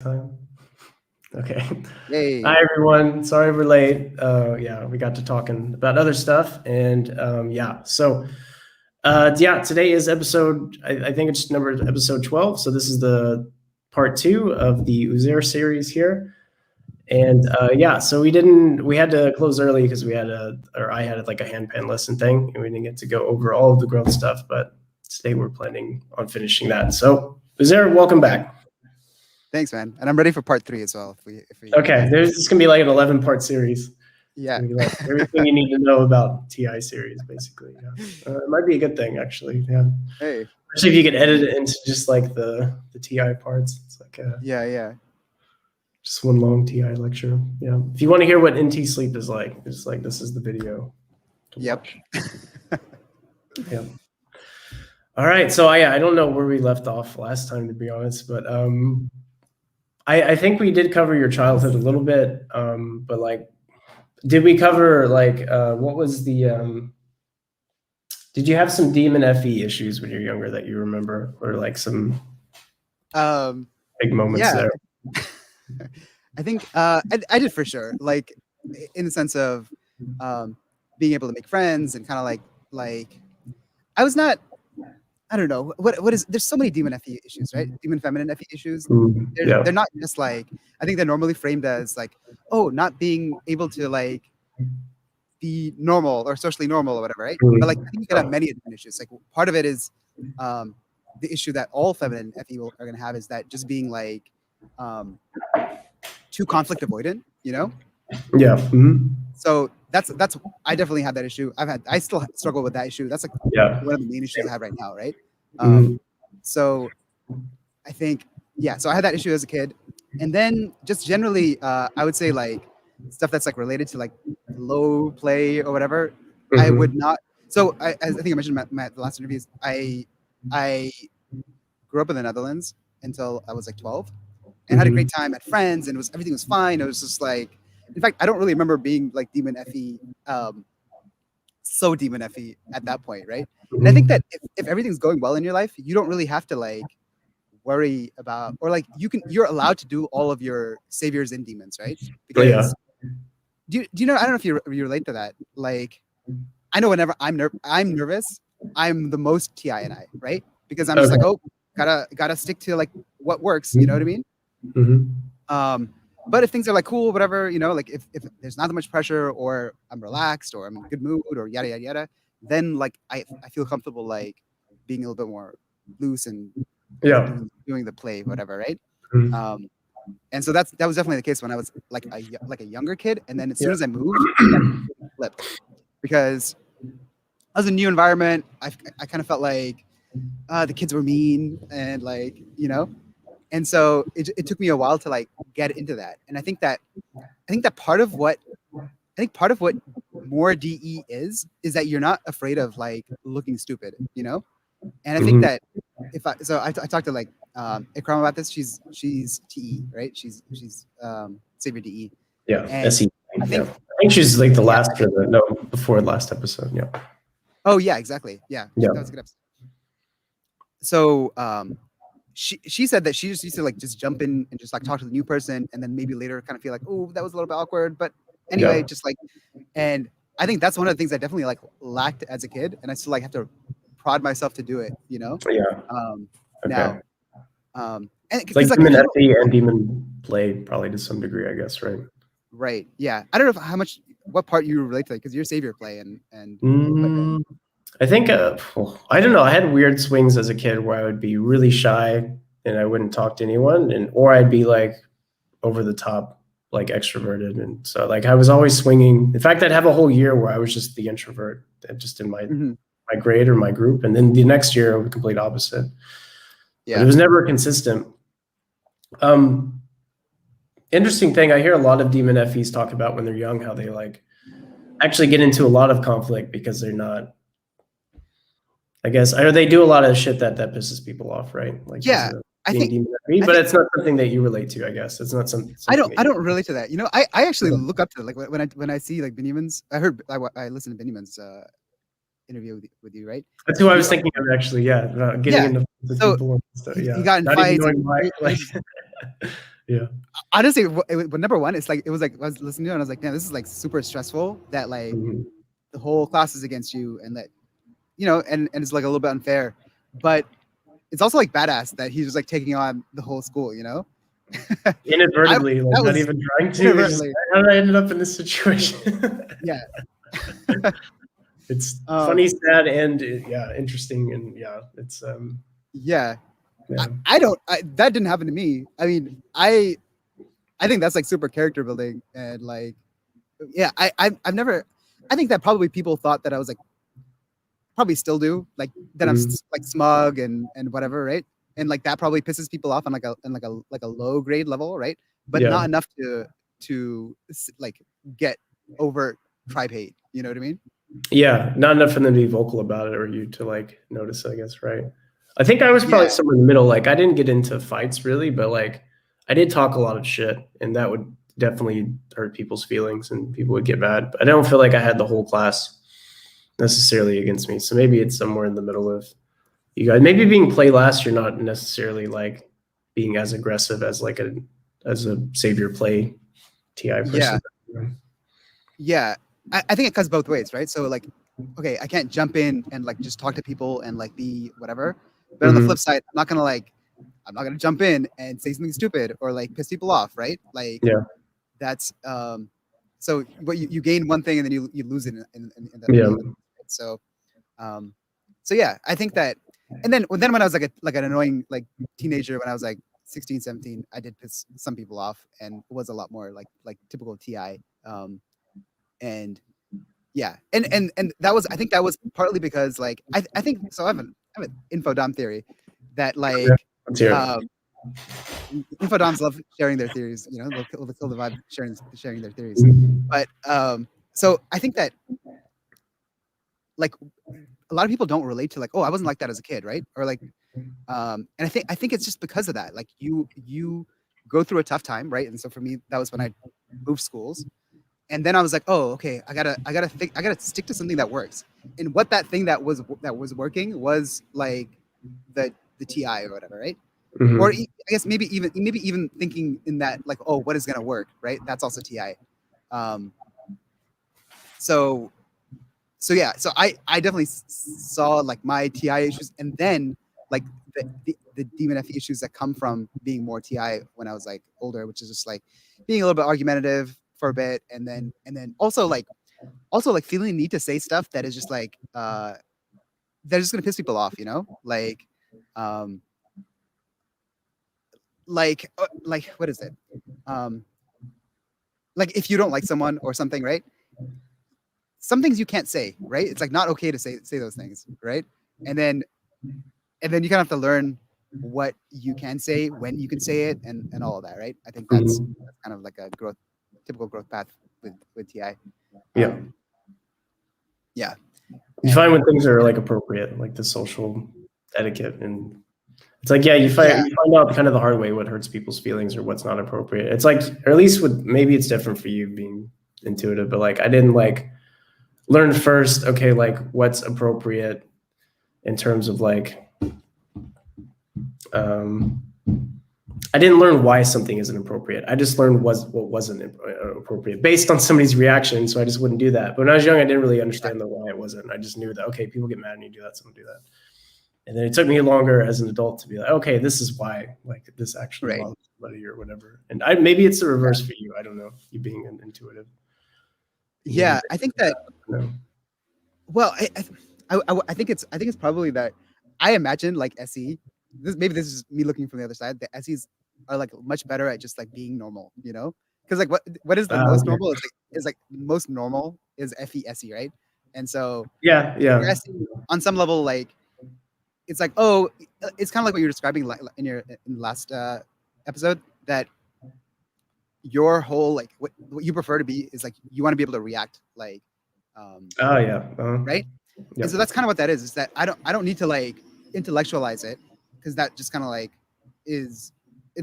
Time. Okay. Hi Yay. everyone. Sorry we're late. Yeah, we got to talking about other stuff, and today is episode. I think it's number episode 12. So this is the part two of the Uzair series here, and so we had to close early because I had like a handpan lesson thing, and we didn't get to go over all of the growth stuff. But today we're planning on finishing that. So Uzair, welcome back. Thanks, man. And I'm ready for part 3 as well. If we Okay, this is gonna be like an 11-part series. Yeah. Like everything you need to know about TI series, basically. Yeah, it might be a good thing, actually. Yeah, Hey. especially if you could edit it into just like the TI parts. It's like Yeah. just one long TI lecture. Yeah, if you want to hear what NT sleep is like, it's like this is the video. Yep. Yeah. All right, so I don't know where we left off last time, to be honest, but I think we did cover your childhood a little bit, but like, did we cover like what was the? Did you have some demon FE issues when you're younger that you remember, or like some big moments there? I think I did for sure. Like in the sense of being able to make friends and kind of like I was not. I don't know what is. There's so many demon FE issues, right? Demon feminine FE issues. They're not just like, I think they're normally framed as like, oh, not being able to like be normal or socially normal or whatever, right? But like I think you can have many different issues. Like part of it is the issue that all feminine FE are going to have is that just being like too conflict avoidant, you know? Yeah. So that's I definitely had that issue. I still struggle with that issue. That's like one of the main issues I have right now, right? So I think so I had that issue as a kid, and then just generally I would say like stuff that's like related to like low play or whatever. I would not. So I think I mentioned in the last interviews. I grew up in the Netherlands until I was like 12, and had a great time, had friends, and everything was fine. It was just like, in fact, I don't really remember being like demon FE, so demon FE at that point, right? And I think that if everything's going well in your life, you don't really have to like worry about, or like you're allowed to do all of your saviors and demons, right? Because do you know? I don't know if you relate to that. Like, I know whenever I'm nervous, I'm the most TI&I, right? Because I'm just like, oh, gotta stick to like what works. You know what I mean? But if things are like cool, whatever, you know, like if there's not that much pressure, or I'm relaxed, or I'm in a good mood, or yada yada yada, then like I feel comfortable like being a little bit more loose and doing the play, whatever, right? And so that was definitely the case when I was like a younger kid, and then as soon as I moved, it flipped, because I was in a new environment. I kind of felt like the kids were mean, and like, you know. And so it took me a while to like get into that. And I think that part of what more DE is that you're not afraid of like looking stupid, you know? And I think that I talked to like Ikram about this. She's TE, right? She's Savior DE. Yeah. SE. I think she's like the last before last episode. Yeah. Oh yeah, exactly. Yeah. That was a good episode. So she said that she just used to like just jump in and just like talk to the new person, and then maybe later kind of feel like, oh, that was a little bit awkward. But anyway, just like, and I think that's one of the things I definitely like lacked as a kid, and I still like have to prod myself to do it, you know? Now. And it's like demon FE and demon play probably to some degree, I guess, right? Right. Yeah. I don't know what part you relate to, because you're savior play and I think I don't know. I had weird swings as a kid where I would be really shy and I wouldn't talk to anyone, or I'd be like over the top, like extroverted, and so like I was always swinging. In fact, I'd have a whole year where I was just the introvert, just in my grade or my group, and then the next year I was the complete opposite. Yeah, but it was never consistent. Interesting thing, I hear a lot of demon FEs talk about when they're young how they like actually get into a lot of conflict because they're not, I guess, or they do a lot of shit that pisses people off, right? Like, yeah, I think demon FE, but it's not something that you relate to, I guess. It's not something I don't relate to that. You know, I actually look up to it. Like when I see like Benjamin's, I listened to Benjamin's interview with you, right? That's who I was thinking of, actually. Yeah, getting into people and stuff. He got in fights. Yeah. Honestly, number one, it's like it was like I was listening to it and I was like, man, this is like super stressful that like the whole class is against you and that and it's like a little bit unfair, but it's also like badass that he's just like taking on the whole school, Inadvertently, like not even trying to. Just, how did I end up in this situation? Yeah. It's funny, sad, and interesting, and it's yeah. That didn't happen to me. I mean, I think that's like super character building and like, I've never. I think that probably people thought that I was like, probably still do, like that I'm like smug and whatever, right? And like that probably pisses people off on like a low grade level, right? But not enough to like get overt tribe hate. You know what I mean? Yeah, not enough for them to be vocal about it or you to like notice, I guess, right? I think I was probably somewhere in the middle. Like I didn't get into fights really, but like I did talk a lot of shit, and that would definitely hurt people's feelings, and people would get mad. But I don't feel like I had the whole class necessarily against me. So maybe it's somewhere in the middle of you guys. Maybe being play last, you're not necessarily like being as aggressive as like a savior play TI person. Yeah. I think it cuts both ways, right? So like, okay, I can't jump in and like just talk to people and like be whatever. But on the flip side, I'm not gonna jump in and say something stupid or like piss people off, right? Like, that's so what you gain one thing and then you lose it in the so yeah, I think that. And then when I was like an annoying like teenager, when I was like 16, 17, I did piss some people off and it was a lot more like typical TI. And yeah, and that was, I think that was partly because like I think so. I have an infodom theory that like infodoms love sharing their theories. They'll kill the vibe sharing their theories. But so I think that like a lot of people don't relate to like, oh, I wasn't like that as a kid, right? Or like, and I think it's just because of that. Like you go through a tough time, right? And so for me, that was when I moved schools. And then I was like, oh, okay, I gotta stick to something that works. And what that thing that was working was like the TI or whatever, right? Or I guess maybe even thinking in that like, oh, what is gonna work, right? That's also TI. So yeah, so I definitely saw like my TI issues, and then like the demon FE issues that come from being more TI when I was like older, which is just like being a little bit argumentative for a bit, and then also like feeling the need to say stuff that is just like they're just gonna piss people off, like what is it, like if you don't like someone or something, right? Some things you can't say, right? It's like not okay to say those things, right? And then you kind of have to learn what you can say, when you can say it, and all of that, right? I think that's kind of like a typical growth path with TI. Yeah. You find when things are like appropriate, like the social etiquette, and it's like, you find out kind of the hard way what hurts people's feelings or what's not appropriate. It's like, or at least maybe it's different for you being intuitive, but like I didn't like learn first, okay, like what's appropriate in terms of like, I didn't learn why something isn't appropriate. I just learned what wasn't appropriate based on somebody's reaction. So I just wouldn't do that. But when I was young, I didn't really understand the why it wasn't. I just knew that, okay, people get mad when you do that, so don't do that. And then it took me longer as an adult to be like, okay, this is why, like this actually bothers somebody or whatever. And maybe it's the reverse for you. I don't know, you being an intuitive. Yeah, I think that. Well, I think it's probably that. I imagine like SE. Maybe this is me looking from the other side. The SEs are like much better at just like being normal, because like what is the most normal is like most normal is FE-SE, right? And so SE, on some level, like it's like, oh, it's kind of like what you were describing in the last episode, that your whole like what you prefer to be is like you want to be able to react like right. And so that's kind of what that is that I don't need to like intellectualize it, because that just kind of like it's a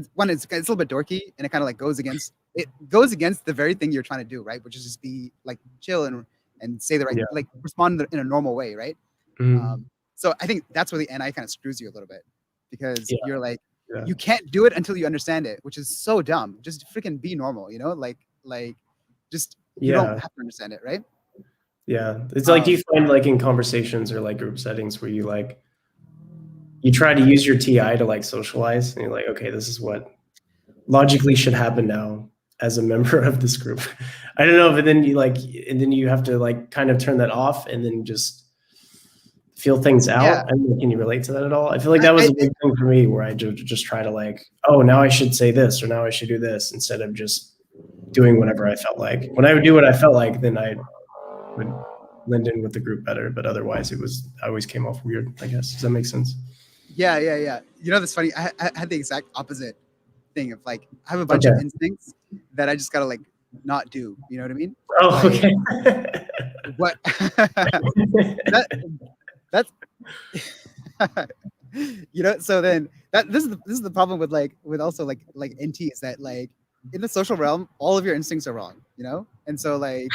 little bit dorky, and it kind of like goes against the very thing you're trying to do, right? Which is just be like chill and say the right like respond in a normal way, right? So I think that's where the NI kind of screws you a little bit, because you're like, you can't do it until you understand it, which is so dumb. Just freaking be normal, you know, like just you don't have to understand it, right? Yeah, it's like, do you find like in conversations or like group settings where you try to use your TI to like socialize, and you're like, okay, this is what logically should happen now as a member of this group. I don't know, but then you have to like kind of turn that off and then just feel things out. Yeah. I mean, can you relate to that at all? I feel like that was a big thing for me, where I just try to like, oh, now I should say this, or now I should do this, instead of just doing whatever I felt like. When I would do what I felt like, then I would blend in with the group better. But otherwise, I always came off weird, I guess. Does that make sense? Yeah. You know, that's funny. I had the exact opposite thing of like, I have a bunch of instincts that I just gotta like not do. You know what I mean? Oh, like, okay. What? That's you know. So then this is the problem with also like NT, is that like in the social realm, all of your instincts are wrong. You know, and so like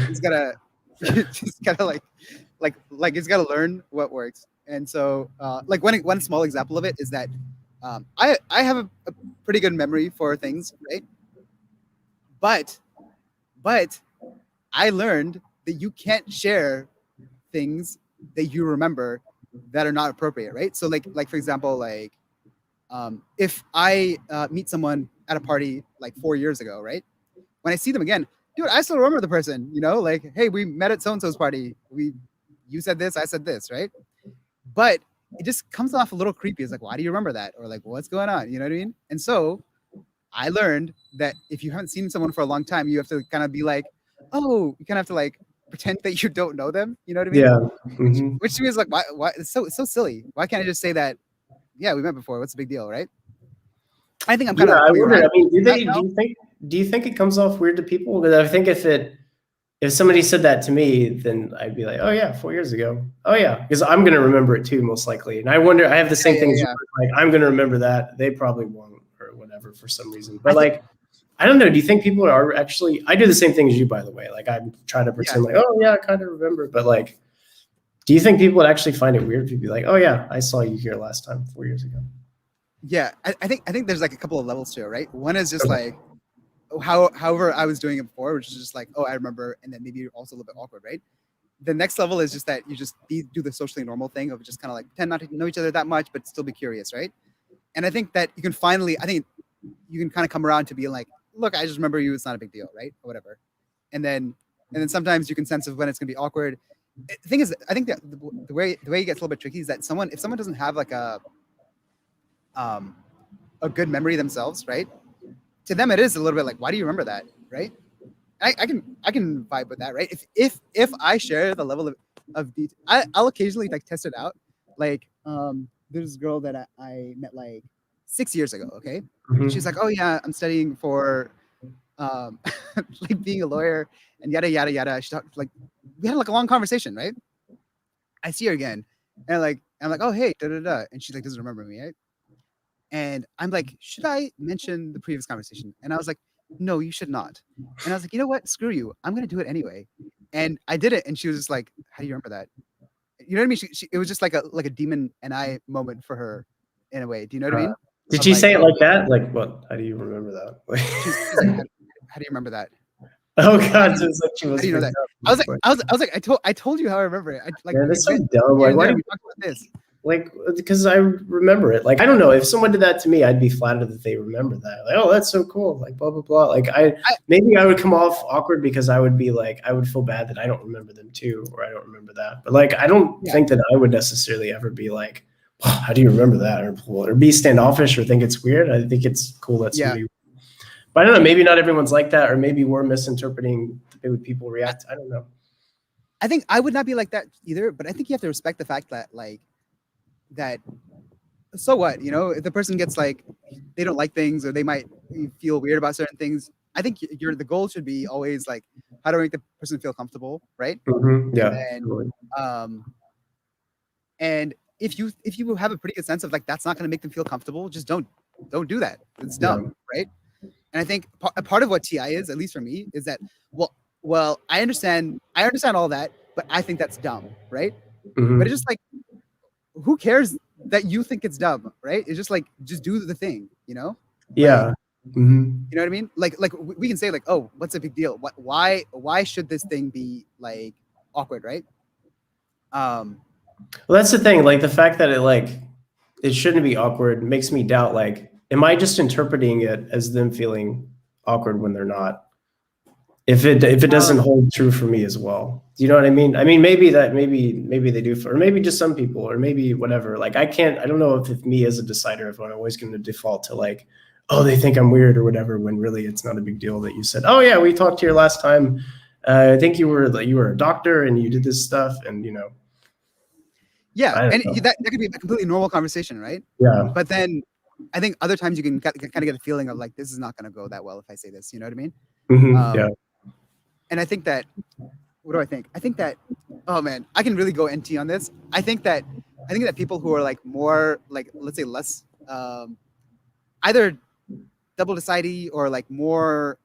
he's gotta like he's gotta learn what works. And so like one small example of it is that I have a pretty good memory for things, right? But I learned that you can't share things that you remember that are not appropriate, right? So like for example, like if I meet someone at a party like 4 years ago, right? When I see them again, dude, I still remember the person, you know, like, hey, we met at so-and-so's party. You said this, I said this, right? But it just comes off a little creepy. It's like, why do you remember that? Or like, what's going on? You know what I mean? And so I learned that if you haven't seen someone for a long time, you have to kind of be like, oh, you kind of have to like pretend that you don't know them. You know what I mean? Yeah. Mm-hmm. Which to me is like, why? It's so silly. Why can't I just say that? Yeah, we met before. What's the big deal, right? I think I'm kind of. I wonder. I mean, do you think it comes off weird to people? Because I think if somebody said that to me, then I'd be like, oh yeah, 4 years ago. Oh yeah, because I'm gonna remember it too, most likely. And I wonder. I have the same things. Like, I'm gonna remember that. They probably won't, or whatever, for some reason. But I don't know. Do you think people are actually? I do the same thing as you, by the way. Like, I'm trying to pretend like, oh yeah, I kind of remember. But like, do you think people would actually find it weird if you'd be like, oh yeah, I saw you here last time 4 years ago? Yeah, I think there's like a couple of levels to it, right? One is just like however I was doing it before, which is just like, oh, I remember, and then maybe also a little bit awkward, right? The next level is just that you just do the socially normal thing of just kind of like pretend not to know each other that much, but still be curious, right? And I think that you can finally, I think you can kind of come around to being like, look, I just remember you, it's not a big deal, right? Or whatever. And then sometimes you can sense of when it's gonna be awkward. The thing is, I think that the way it gets a little bit tricky is that if someone doesn't have like a good memory themselves, right? To them, it is a little bit like, why do you remember that, right? I can vibe with that, right? If I share the level of detail, I'll occasionally like test it out. Like there's this girl that I met like 6 years ago. Okay, she's like, oh yeah, I'm studying for like being a lawyer and yada yada yada. She talked like we had like a long conversation, right? I see her again, and I'm like, oh hey, da da da, and she like doesn't remember me, right? And I'm like, should I mention the previous conversation? And I was like, no, you should not. And I was like, you know what? Screw you. I'm going to do it anyway. And I did it. And she was just like, how do you remember that? You know what I mean? It was just like a demon and I moment for her in a way. Do you know what I mean? Did she say it like that? Like, what? How do you remember that? She's like, how do you remember that? Oh God! So it's like she was. How do you know that? I was like, I told you how I remember it. That's so dumb. Like, why do we talk about this? Like, because I remember it. Like, I don't know, if someone did that to me, I'd be flattered that they remember that. Like, oh, that's so cool. Like, blah blah blah. Like, maybe I would come off awkward because I would be like, I would feel bad that I don't remember them too, or I don't remember that. But like, I don't think that I would necessarily ever be like, oh, how do you remember that, or be standoffish or think it's weird. I think it's cool that somebody. But I don't know. Maybe not everyone's like that, or maybe we're misinterpreting the way people react. I don't know. I think I would not be like that either. But I think you have to respect the fact that that so what, you know, if the person gets like they don't like things or they might feel weird about certain things, I think the goal should be always like, how do I make the person feel comfortable, right? Yeah. And if you have a pretty good sense of like that's not going to make them feel comfortable, just don't do that. It's dumb, right? And I think a part of what TI is, at least for me, is that well I understand all that, but I think that's dumb, right? But it's just like, who cares that you think it's dumb, right? It's just like, just do the thing, you know? Yeah. Like, Mm-hmm. you know what I mean? Like we can say like, oh, what's a big deal? Why should this thing be like awkward, right? Well, that's the thing. Like the fact that it shouldn't be awkward makes me doubt. Like, am I just interpreting it as them feeling awkward when they're not? If it doesn't hold true for me as well, do you know what I mean? I mean, maybe they do, or maybe just some people, or maybe whatever. Like, I don't know if me as a decider, if I'm always going to default to like, oh, they think I'm weird or whatever, when really it's not a big deal that you said, oh yeah, we talked here last time. I think you were a doctor and you did this stuff, and yeah, and that could be a completely normal conversation, right? Yeah. But then I think other times you can kind of get a feeling of like, this is not going to go that well if I say this. You know what I mean? Mm-hmm. Yeah. And I think that, what do I think? I think that, oh man, I can really go NT on this. I think that people who are like more like, let's say less, either double decidey or like more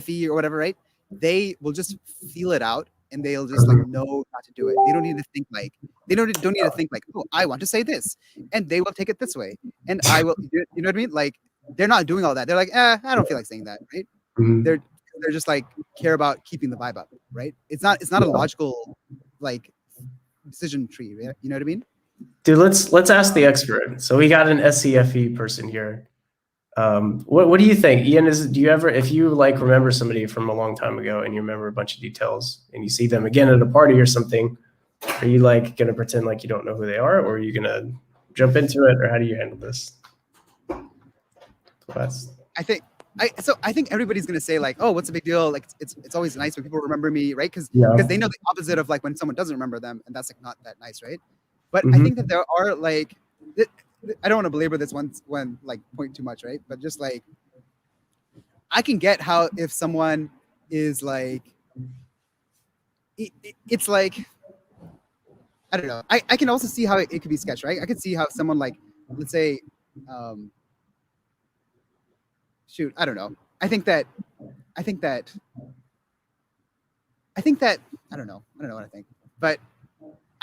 FE or whatever, right? They will just feel it out and they'll just like know not to do it. They don't need to think like, don't need to think like, oh, I want to say this, and they will take it this way, and I will, you know what I mean? Like, they're not doing all that. They're like, I don't feel like saying that, right? Mm-hmm. They're just like care about keeping the vibe up, right? It's not a logical like decision tree, right? You know what I mean? Dude, let's ask the expert. So we got an SCFE person here. What do you think, Ian? Do you ever, if you like remember somebody from a long time ago and you remember a bunch of details and you see them again at a party or something, are you like gonna pretend like you don't know who they are, or are you gonna jump into it, or how do you handle this? I think everybody's gonna say like, oh, what's a big deal? Like, it's always nice when people remember me, right? Because they know the opposite of like when someone doesn't remember them, and that's like not that nice, right? But I think that there are like, I don't want to belabor this one like point too much, right? But just like, I can get how if someone is like, it's like, I don't know. I can also see how it could be sketched, right? I could see how someone like, let's say, shoot, I don't know. I think that I don't know. I don't know what I think, but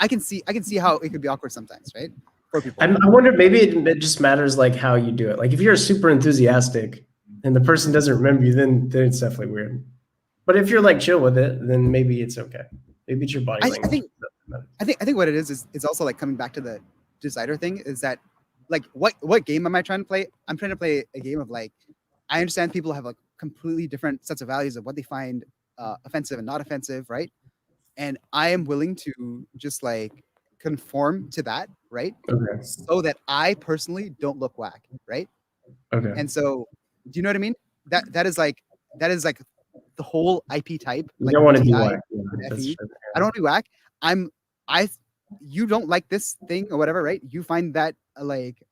I can see how it could be awkward sometimes, right? For people. I wonder, maybe it just matters like how you do it. Like if you're super enthusiastic and the person doesn't remember you, then it's definitely weird. But if you're like chill with it, then maybe it's okay. Maybe it's your body language. I think what it is it's also like coming back to the decider thing, is that like what game am I trying to play? I'm trying to play a game of like, I understand people have like completely different sets of values of what they find offensive and not offensive, right? And I am willing to just like conform to that, right? Okay. So that I personally don't look whack, right? Okay. And so, do you know what I mean? That is like the whole IP type. You like don't want to be TI, whack. Yeah, FE. I don't want to be whack. You don't like this thing or whatever, right? You find that like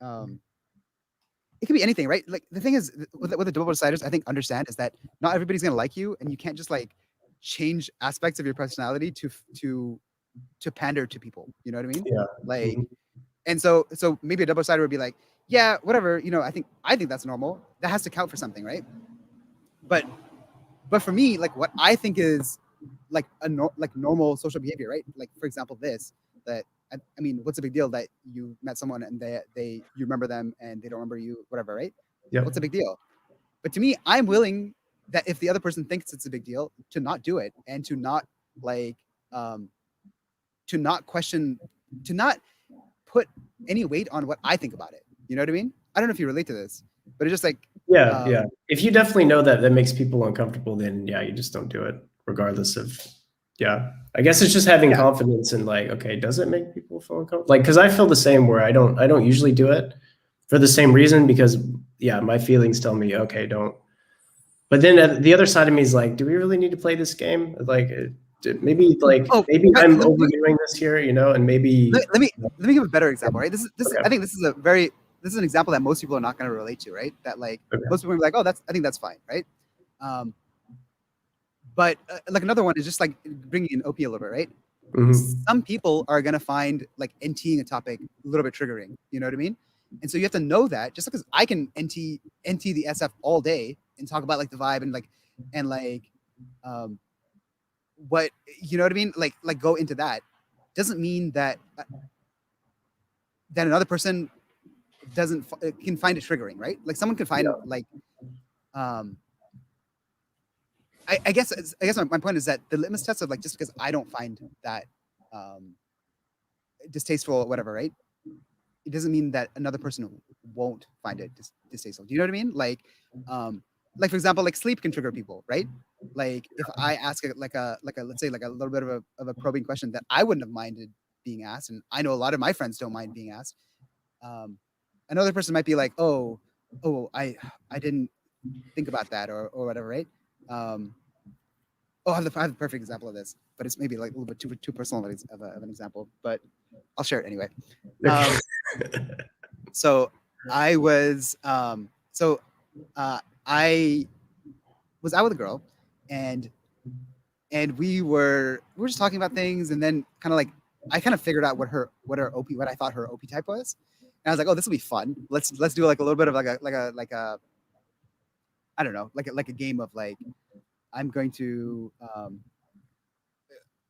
it could be anything, right? Like the thing is with the double deciders, I think understand is that not everybody's gonna like you, and you can't just like change aspects of your personality to pander to people. You know what I mean? Yeah. Like, and so maybe a double decider would be like, yeah, whatever. You know, I think that's normal. That has to count for something, right? But for me, like what I think is like normal social behavior, right? Like for example, I mean, what's the big deal that you met someone and you remember them and they don't remember you, whatever, right? Yeah. What's the big deal? But to me, I'm willing that if the other person thinks it's a big deal, to not do it, and to not like to not question, to not put any weight on what I think about it. You know what I mean? I don't know if you relate to this, but it's just like, yeah. If you definitely know that makes people uncomfortable, then yeah, you just don't do it, regardless of. Yeah, I guess it's just having confidence in like, okay, does it make people feel uncomfortable? Like, because I feel the same, where I don't usually do it for the same reason, because yeah, my feelings tell me, okay, don't. But then the other side of me is like, do we really need to play this game? Like, maybe I'm overdoing this here, and maybe. Let me give a better example, right? I think this is an example that most people are not going to relate to, right? That like most people are like, oh, I think that's fine, right? But like another one is just like bringing in OP a little bit, right? Some people are going to find like NTing a topic a little bit triggering. You know what I mean? And so you have to know that, just because I can NT the SF all day and talk about like the vibe and what, you know what I mean? Like go into that doesn't mean that then another person can find it triggering, right? Like someone can find like, I guess my point is that the litmus test of like, just because I don't find that distasteful or whatever, right? It doesn't mean that another person won't find it distasteful. Do you know what I mean? Like for example, like sleep can trigger people, right? Like if I ask like a let's say like a little bit of a probing question that I wouldn't have minded being asked, and I know a lot of my friends don't mind being asked. Another person might be like, oh, I didn't think about that or whatever, right? I have the perfect example of this, but it's maybe like a little bit too personal of an example, but I'll share it anyway. So I was I was out with a girl, and we were just talking about things, and then kind of like I kind of figured out what I thought her OP type was, and I was like, oh, this will be fun. Let's do like a little bit of like a I don't know, like a game of like, I'm going to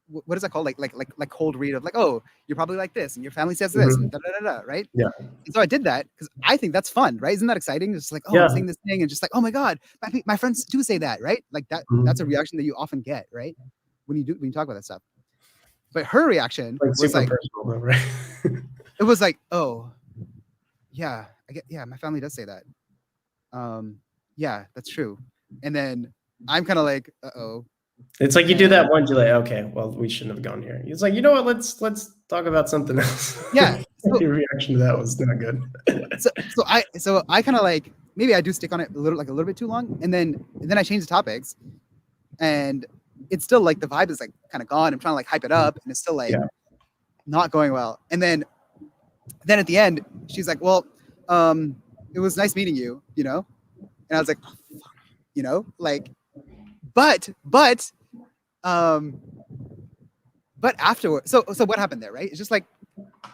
what is that called? Like cold read of like, oh, you're probably like this, and your family says this, and right? Yeah. And so I did that because I think that's fun, right? Isn't that exciting? Just like, oh, I'm saying this thing, and just like, oh my god, my friends do say that, right? Like that. That's a reaction that you often get, right? When you talk about that stuff. But her reaction was like, personal, though, right? It was like, oh, yeah, my family does say that. Yeah, that's true. And then I'm kind of like, uh-oh. It's like you do that once, you're like, okay, well, we shouldn't have gone here. It's like, you know what? Let's talk about something else. Yeah. So, your reaction to that was not good. so I kind of like, maybe I do stick on it a little bit too long, and then I change the topics, and it's still like the vibe is like kind of gone. I'm trying to like hype it up, and it's still like not going well. And then at the end, she's like, well, it was nice meeting you, you know? And I was like, oh, fuck, you know, like, but afterwards, so what happened there, right? It's just like,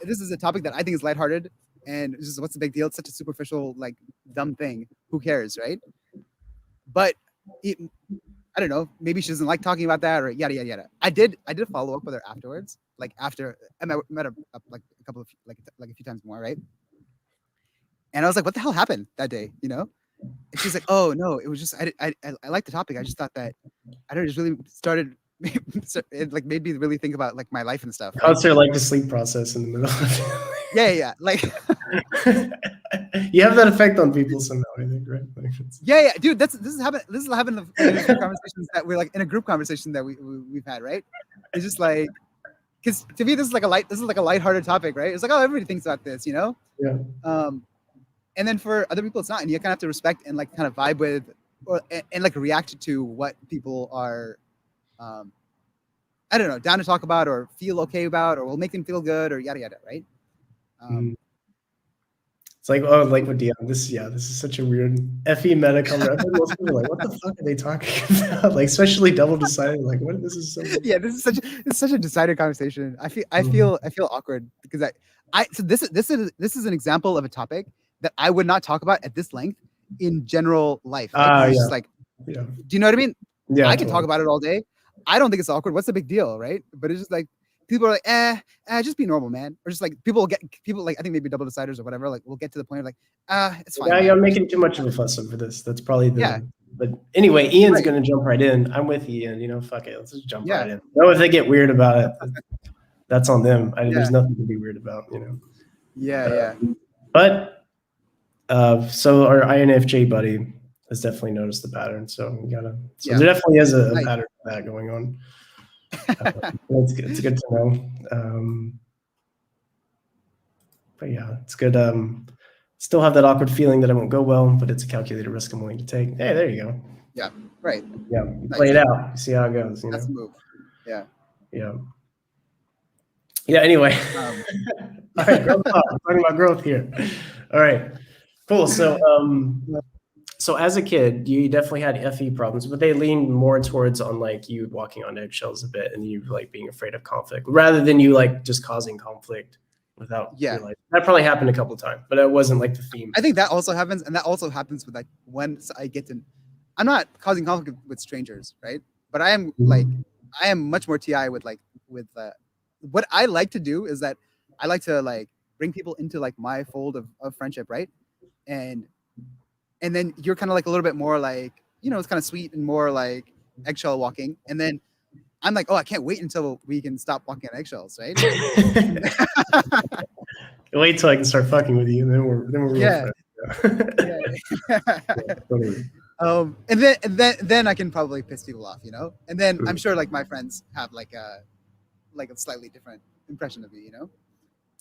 this is a topic that I think is lighthearted, and it's just, what's the big deal? It's such a superficial, like, dumb thing. Who cares, right? But I don't know. Maybe she doesn't like talking about that, or yada yada yada. I did follow up with her afterwards, like after I met her like a couple of like a few times more, right? And I was like, what the hell happened that day, you know? And she's like, oh no, it was just I liked the topic. I just thought that I don't know, just really started. It like made me really think about like my life and stuff. Right? Also, like the sleep process in the middle of it. Yeah, like you have that effect on people somehow, I think, right? Like yeah, dude. This is happened in a conversations that we're like in a group conversation that we've had, right? It's just like, because to me this is like a lighthearted topic, right? It's like, oh, everybody thinks about this, you know? Yeah. And then for other people, it's not, and you kind of have to respect and like kind of vibe with, and like react to what people are, I don't know, down to talk about or feel okay about, or will make them feel good, or yada yada, right? It's like, oh, like with Dion, this is such a weird FE meta conversation. Most people are like, what the fuck are they talking about? Like, especially double decided. Like, what? This is so. Yeah, this is such a decided conversation. I feel awkward because so this is an example of a topic that I would not talk about at this length in general life. Like, just like, do you know what I mean? Yeah, I can talk about it all day. I don't think it's awkward. What's the big deal, right? But it's just like, people are like, just be normal, man. Or just like people like, I think maybe double deciders or whatever, like we'll get to the point of like, it's fine. Yeah, I'm making too much of a fuss over this. That's probably the But anyway, Ian's gonna jump right in. I'm with Ian, you know, fuck it. Let's just jump right in. No, if they get weird about it, that's on them. There's nothing to be weird about, you know. Yeah. But so our INFJ buddy has definitely noticed the pattern. So we gotta. So there definitely is a pattern of that going on. It's good to know. But yeah, it's good. Still have that awkward feeling that it won't go well, but it's a calculated risk I'm willing to take. Hey, there you go. Yeah. Right. Yeah. You play it out. You see how it goes. That's the move. Yeah. Yeah. Yeah. Anyway. All right. Growth. I'm talking about growth here. All right. Cool. So, so as a kid, you definitely had FE problems, but they leaned more towards on like you walking on eggshells a bit and you like being afraid of conflict rather than you like just causing conflict without realizing. That probably happened a couple of times, but it wasn't like the theme. I think that also happens, and that also happens with like once I get to, I'm not causing conflict with strangers, right? But I am like, I am much more TI with what I like to do is that I like to like bring people into like my fold of friendship, right? And then you're kind of like a little bit more like, it's kind of sweet and more like eggshell walking. And then I'm like, oh, I can't wait until we can stop walking on eggshells, right? Wait till I can start fucking with you, and then we're real friends. And then I can probably piss people off, And then I'm sure like my friends have like a slightly different impression of me,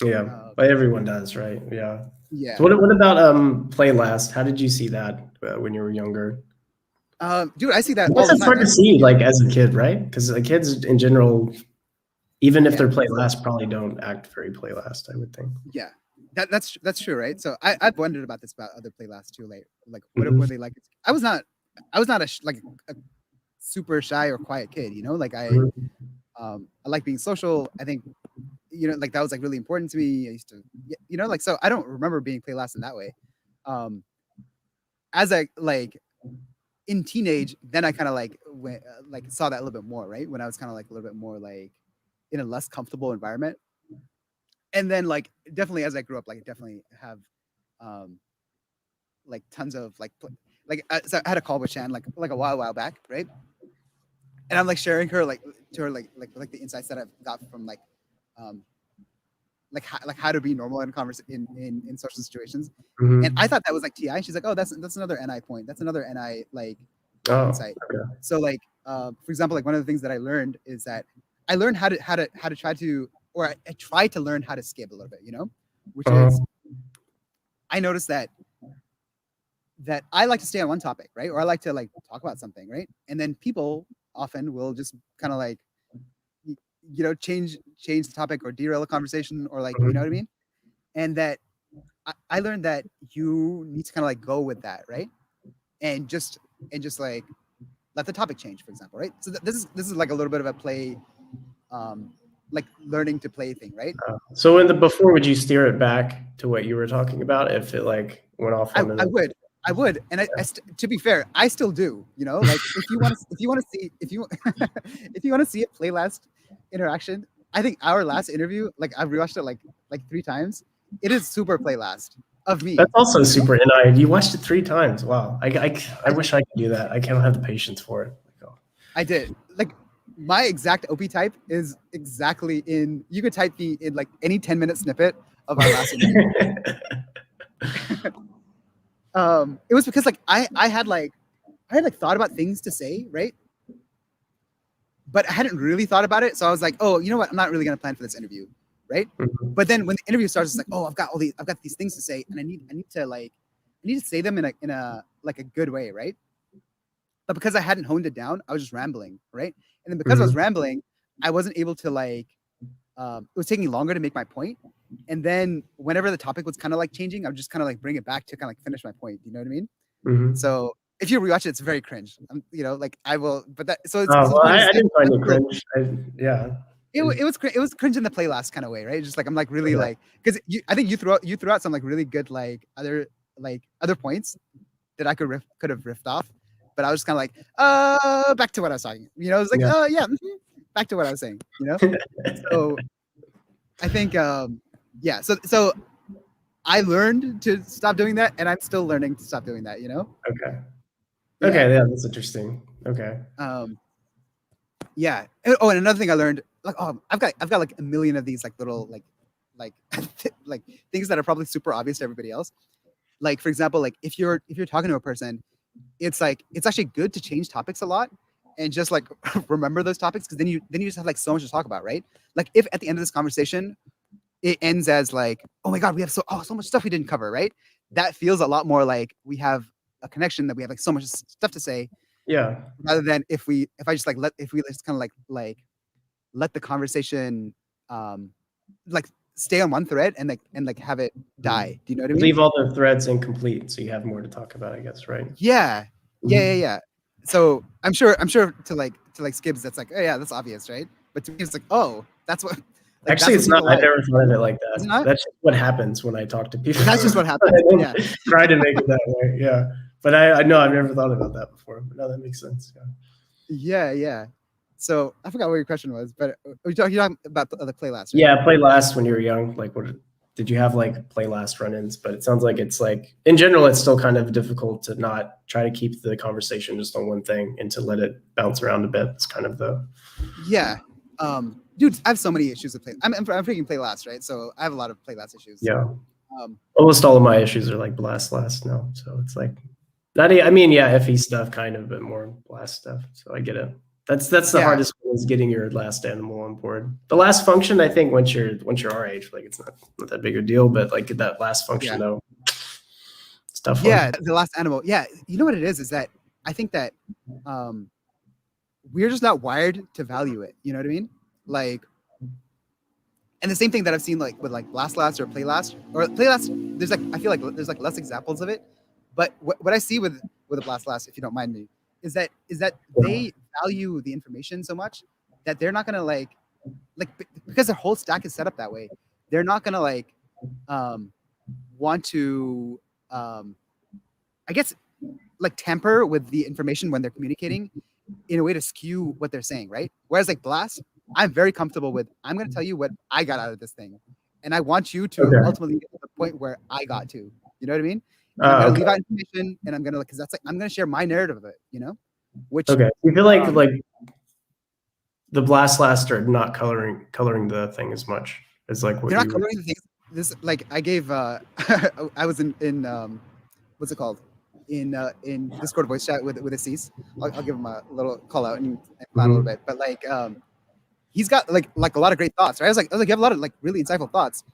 Yeah, but everyone does, right? Yeah. Yeah. So what about play last? How did you see that when you were younger? Dude, I see that all the time. It's hard to see like as a kid, right? Because the kids in general, even if they're play last, probably don't act very play last, I would think. Yeah, that's true, right? So I've wondered about this about other play last too. Like what were they like? I was not a super shy or quiet kid, Like I like being social. I think like that was like really important to me. I used to, like, so I don't remember being play last in that way. As I like in teenage, then I kind of like went saw that a little bit more, right? When I was kind of like a little bit more like in a less comfortable environment. And then like definitely as I grew up, like I definitely have like tons of so I had a call with Shan like a while back, right? And I'm like sharing her like to her like the insights that I've got from like how to be normal in conversation in social situations. And I thought that was like TI. She's like, oh, that's another NI point. That's another NI like insight. Okay. So like for example, like one of the things that I learned is that I learned how to try to, or I try to learn how to skip a little bit, which is I noticed that I like to stay on one topic, right? Or I like to like talk about something, right? And then people often will just kind of like change the topic or derail a conversation or like you know what I mean? And that I learned that you need to kind of like go with that, right? And just like let the topic change, for example, right? So this is like a little bit of a play, like learning to play thing, right? So in the before, would you steer it back to what you were talking about if it like went off on I would, and I to be fair, I still do. Like if you want to see a play last interaction, I think our last interview, like I've rewatched it like 3 times. It is super play last of me. That's also super NI. You watched it 3 times. Wow. I wish I could do that. I can't have the patience for it. I did. Like my exact OP type is exactly in. You could type me in like any 10-minute snippet of our last interview. It was because like I had thought about things to say, right? But I hadn't really thought about it. So I was like, oh, you know what? I'm not really going to plan for this interview. Right. But then when the interview starts, it's like, oh, I've got these things to say and I need to say them in a like a good way. Right. But because I hadn't honed it down, I was just rambling. Right. And then because I was rambling, I wasn't able to like, it was taking longer to make my point. And then whenever the topic was kind of like changing, I would just kind of like bring it back to kind of like finish my point. You know what I mean? So if you rewatch it, it's very cringe. Like I will, but that, so it's, I didn't find it cringe. It was cringe in the play last kind of way, right? Just like I'm like really like, because I think you threw out some like really good like other points that I could have riffed off, but I was kind of like back to what I was talking. I was like back to what I was saying. So I think so I learned to stop doing that, and I'm still learning to stop doing that. Okay, yeah, that's interesting. Okay. Yeah. Oh, and another thing I learned, like, I've got like a million of these like little like things that are probably super obvious to everybody else. Like for example, like if you're talking to a person, it's like it's actually good to change topics a lot and just like remember those topics because then you just have like so much to talk about, right? Like if at the end of this conversation it ends as like, oh my god, we have so much stuff we didn't cover, right? That feels a lot more like we have a connection, that we have like so much stuff to say. Yeah. Rather than if we just kind of like let the conversation like stay on one thread and like have it die. Do you know what I mean? Leave all the threads incomplete so you have more to talk about, I guess, right? Yeah. So I'm sure to like Skibbs that's like, oh yeah, that's obvious, right? But to me it's like, oh, that's what. Like, actually, it's not. I never thought of it like that. That's just what happens when I talk to people. That's just what happens. Yeah. Try to make it that way. Yeah. But I know I've never thought about that before. But no, that makes sense. Yeah. So I forgot what your question was, but you're talking about the play last, right? Yeah, play last when you were young. Like what? did you have like play last run-ins? But it sounds like it's like in general, it's still kind of difficult to not try to keep the conversation just on one thing and to let it bounce around a bit. It's kind of the dude, I have so many issues with play. I'm freaking play last, right? So I have a lot of play last issues. Yeah. Almost all of my issues are like blast last now. So it's like not, I mean, yeah, FE stuff kind of, but more blast stuff. So I get it. That's the hardest one, is getting your last animal on board. The last function, I think once you're our age, like it's not that big a deal, but like that last function though, it's tough. Yeah, the last animal. Yeah, you know what it is that I think that we're just not wired to value it. You know what I mean? Like, and the same thing that I've seen like with like blast last or play last. There's like, I feel like there's like less examples of it, but what I see with a blast last, if you don't mind me, is that they value the information so much that they're not gonna like because their whole stack is set up that way. They're not gonna like want to I guess like tamper with the information when they're communicating in a way to skew what they're saying, right? Whereas like blast, I'm very comfortable with, I'm gonna tell you what I got out of this thing, and I want you to ultimately get to the point where I got to. You know what I mean? I'm gonna leave out information, and I'm gonna because that's like I'm gonna share my narrative of it, you know. Which you feel like the blast last are not coloring the thing as much as like what they're not coloring the things. This like I gave I was in what's it called in Discord voice chat with Aziz. I'll give him a little call out and plan a little bit, but like he's got like a lot of great thoughts, right? I was like you have a lot of like really insightful thoughts,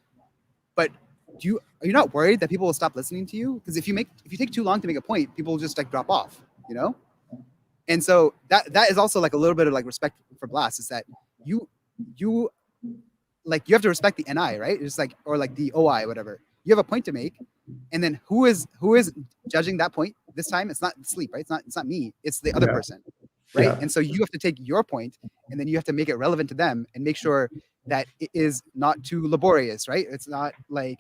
but are you not worried that people will stop listening to you? Because if you take too long to make a point, people will just like drop off, you know? And so that is also like a little bit of like respect for blast, is that you have to respect the NI, right? It's like, or like the OI, whatever. You have a point to make, and then who is judging that point this time? It's not sleep, right? It's not me. It's the other person, right? Yeah. And so you have to take your point, and then you have to make it relevant to them, and make sure that it is not too laborious, right? It's not like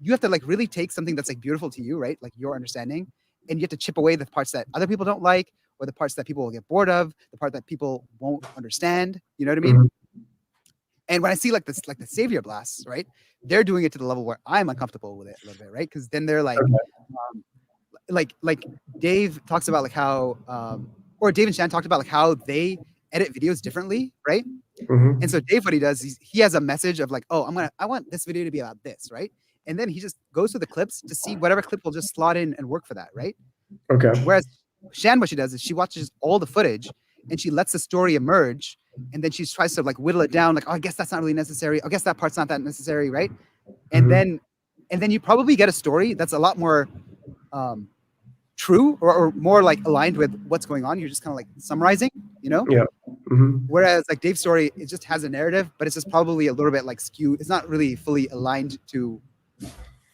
you have to like really take something that's like beautiful to you, right? Like your understanding, and you have to chip away the parts that other people don't like, or the parts that people will get bored of, the part that people won't understand. You know what I mean? And when I see like this, like the savior blasts, right? They're doing it to the level where I'm uncomfortable with it a little bit, right? Because then they're like, like Dave talks about like how, or Dave and Shan talked about like how they edit videos differently, right? And so Dave, what he does, he has a message of like, oh, I want this video to be about this, right? And then he just goes through the clips to see whatever clip will just slot in and work for that, right? Whereas Shan, what she does is she watches all the footage and she lets the story emerge, and then she tries to like whittle it down, like, oh, I guess that's not really necessary. I guess that part's not that necessary, right? And then you probably get a story that's a lot more true or more like aligned with what's going on. You're just kind of like summarizing, you know? Yeah. Whereas like Dave's story, it just has a narrative, but it's just probably a little bit like skewed. It's not really fully aligned to.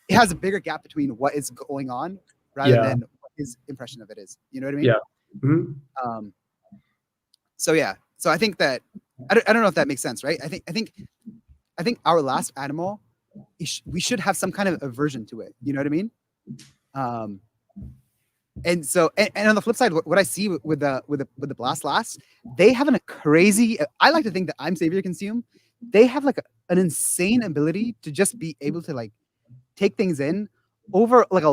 It has a bigger gap between what is going on rather than what his impression of it is. You know what I mean? Yeah. So yeah. So I think that I don't know if that makes sense, right? I think our last animal, we should have some kind of aversion to it. You know what I mean? And so and on the flip side, what I see with the blast last, they have a crazy. I like to think that I'm savior consume. They have like an insane ability to just be able to like take things in over like a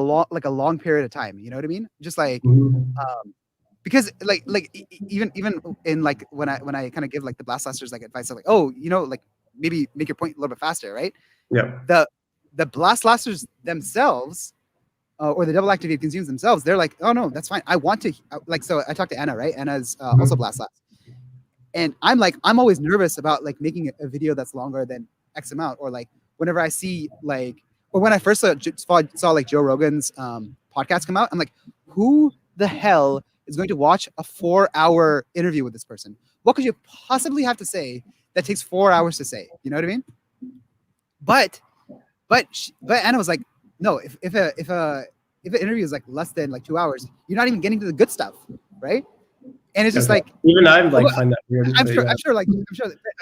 long period of time. You know what I mean? Just like because like even in like when I kind of give like the blast lasters like advice of like, oh, you know, like maybe make your point a little bit faster, right? Yeah. The blast lasters themselves or the double activated consumes themselves, they're like, oh no, that's fine. I want to like, so I talked to Anna, right? Anna's also blast last. And I'm like, I'm always nervous about like making a video that's longer than X amount, or like whenever I see like, or when I first saw like Joe Rogan's podcast come out, I'm like, who the hell is going to watch a 4-hour interview with this person? What could you possibly have to say that takes 4 hours to say? You know what I mean? But Anna was like, no, if an interview is like less than like 2 hours, you're not even getting to the good stuff, right? And it's just like, even I'm like find that weird. I'm sure,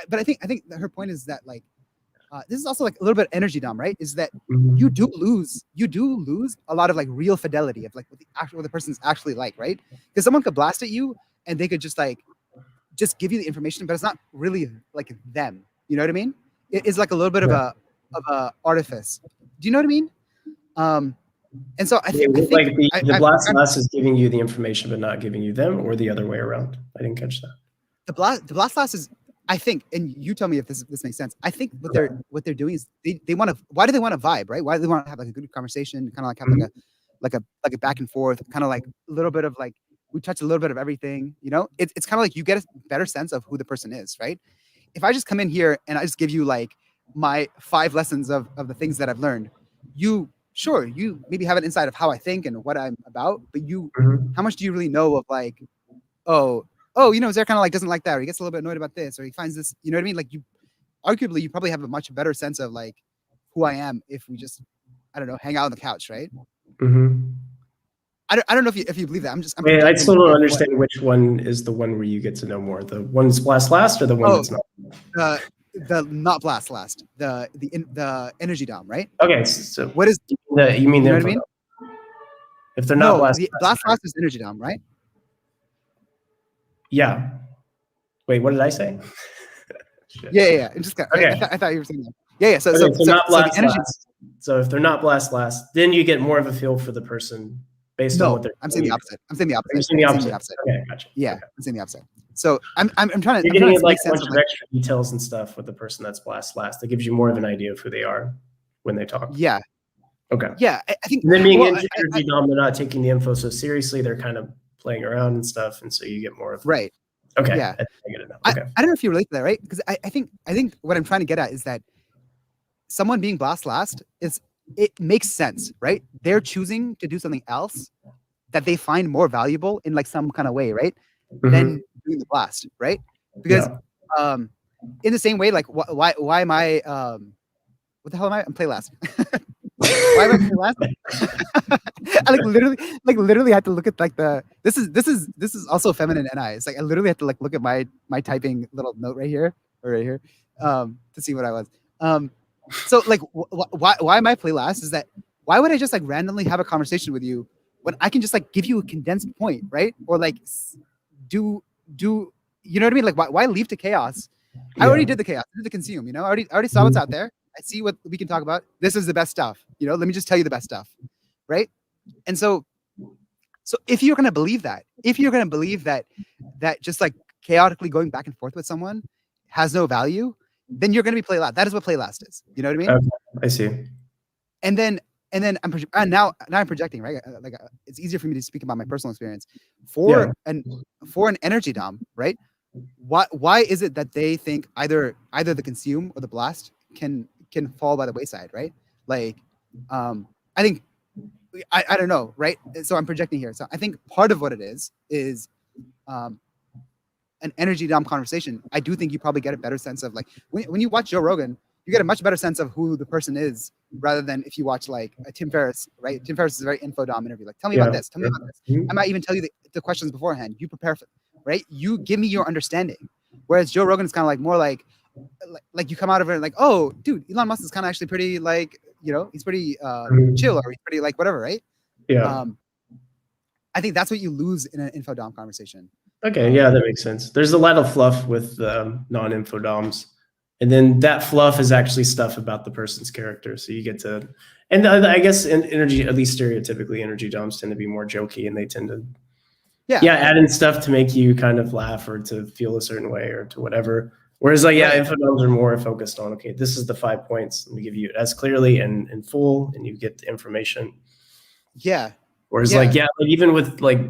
but I think that her point is that like this is also like a little bit of energy dumb, right? Is that you do lose a lot of like real fidelity of like what the person's actually like, right? Because someone could blast at you and they could just give you the information, but it's not really like them. You know what I mean? It is like a little bit of a a artifice. Do you know what I mean? And so I think like the blast is giving you the information but not giving you them, or the other way around. I didn't catch that. The blast is, I think, and you tell me if this makes sense. I think what they're doing is they want to. Why do they want to vibe, right? Why do they want to have like a good conversation, kind of like have like a back and forth, kind of like a little bit of like we touch a little bit of everything, you know? It's kind of like you get a better sense of who the person is, right? If I just come in here and I just give you like my 5 lessons of the things that I've learned, you maybe have an insight of how I think and what I'm about, but how much do you really know of like, oh, you know, Uzair kind of like doesn't like that, or he gets a little bit annoyed about this, or he finds this, you know what I mean? Like arguably you probably have a much better sense of like who I am if we just, I don't know, hang out on the couch, right? I don't know if you believe that. I still don't understand which one is the one where you get to know more. The one that's blast last, or the one that's not. The not blast last. The energy dom, right? Okay, so what is you mean you know what I mean? If they're not blast last is energy dom, right? Yeah. Wait, what did I say? yeah. Just okay. I thought you were saying that. Yeah. So not blast last. So if they're not blast last, then you get more of a feel for the person based on what they're. I'm saying the opposite. You're saying the opposite. Okay, gotcha. Yeah, okay. I'm saying the opposite. So I'm trying to. You're getting like a bunch of extra details and stuff with the person that's blast last. That gives you more of an idea of who they are when they talk. Yeah. Okay. Yeah, I think. And then being energy dom, they're not taking the info so seriously. They're kind of playing around and stuff, and so you get more of. Right. Okay. Yeah. I get it now. Okay. I don't know if you relate to that, right? Because I think what I'm trying to get at is that someone being blast last it makes sense, right? They're choosing to do something else that they find more valuable in like some kind of way, right? Than doing the blast, right? Because in the same way, like why am I what the hell am I? I'm play last. Why am I play last? I like literally had to look at like this is also feminine NI. It's like I literally had to like look at my typing little note right here to see what I was. So like why am I play last is that why would I just like randomly have a conversation with you when I can just like give you a condensed point, right? Or like do you know what I mean? Like why leave to chaos? I already did the chaos. I did the consume, you know. I already saw what's out there. I see what we can talk about. This is the best stuff, you know. Let me just tell you the best stuff, right? And so if you're gonna believe that, that just like chaotically going back and forth with someone has no value, then you're gonna be play last. That is what play last is. You know what I mean? Okay, I see. And then now I'm projecting, right? Like it's easier for me to speak about my personal experience for an energy dom, right? Why is it that they think either the consume or the blast can fall by the wayside, right? Like, I think I don't know, right? So I'm projecting here. So I think part of what it is an energy dom conversation. I do think you probably get a better sense of like when you watch Joe Rogan, you get a much better sense of who the person is rather than if you watch like a Tim Ferriss, right? Tim Ferriss is a very info dom interview. Like, tell me about this. Tell me about this. I might even tell you the questions beforehand. You prepare for, right? You give me your understanding. Whereas Joe Rogan is kind of like more like you come out of it like, oh, dude, Elon Musk is kind of actually pretty like, you know, he's pretty chill or he's pretty like whatever, right? Yeah. I think that's what you lose in an info dom conversation. Okay, yeah, that makes sense. There's a lot of fluff with non-info doms. And then that fluff is actually stuff about the person's character. So you get to, and I guess in energy, at least stereotypically, energy doms tend to be more jokey and they tend to, add in stuff to make you kind of laugh or to feel a certain way or to whatever. Whereas like, info doms are more focused on, okay, this is the 5 points. Let me give you it as clearly and in full, and you get the information. Yeah. Whereas like even with like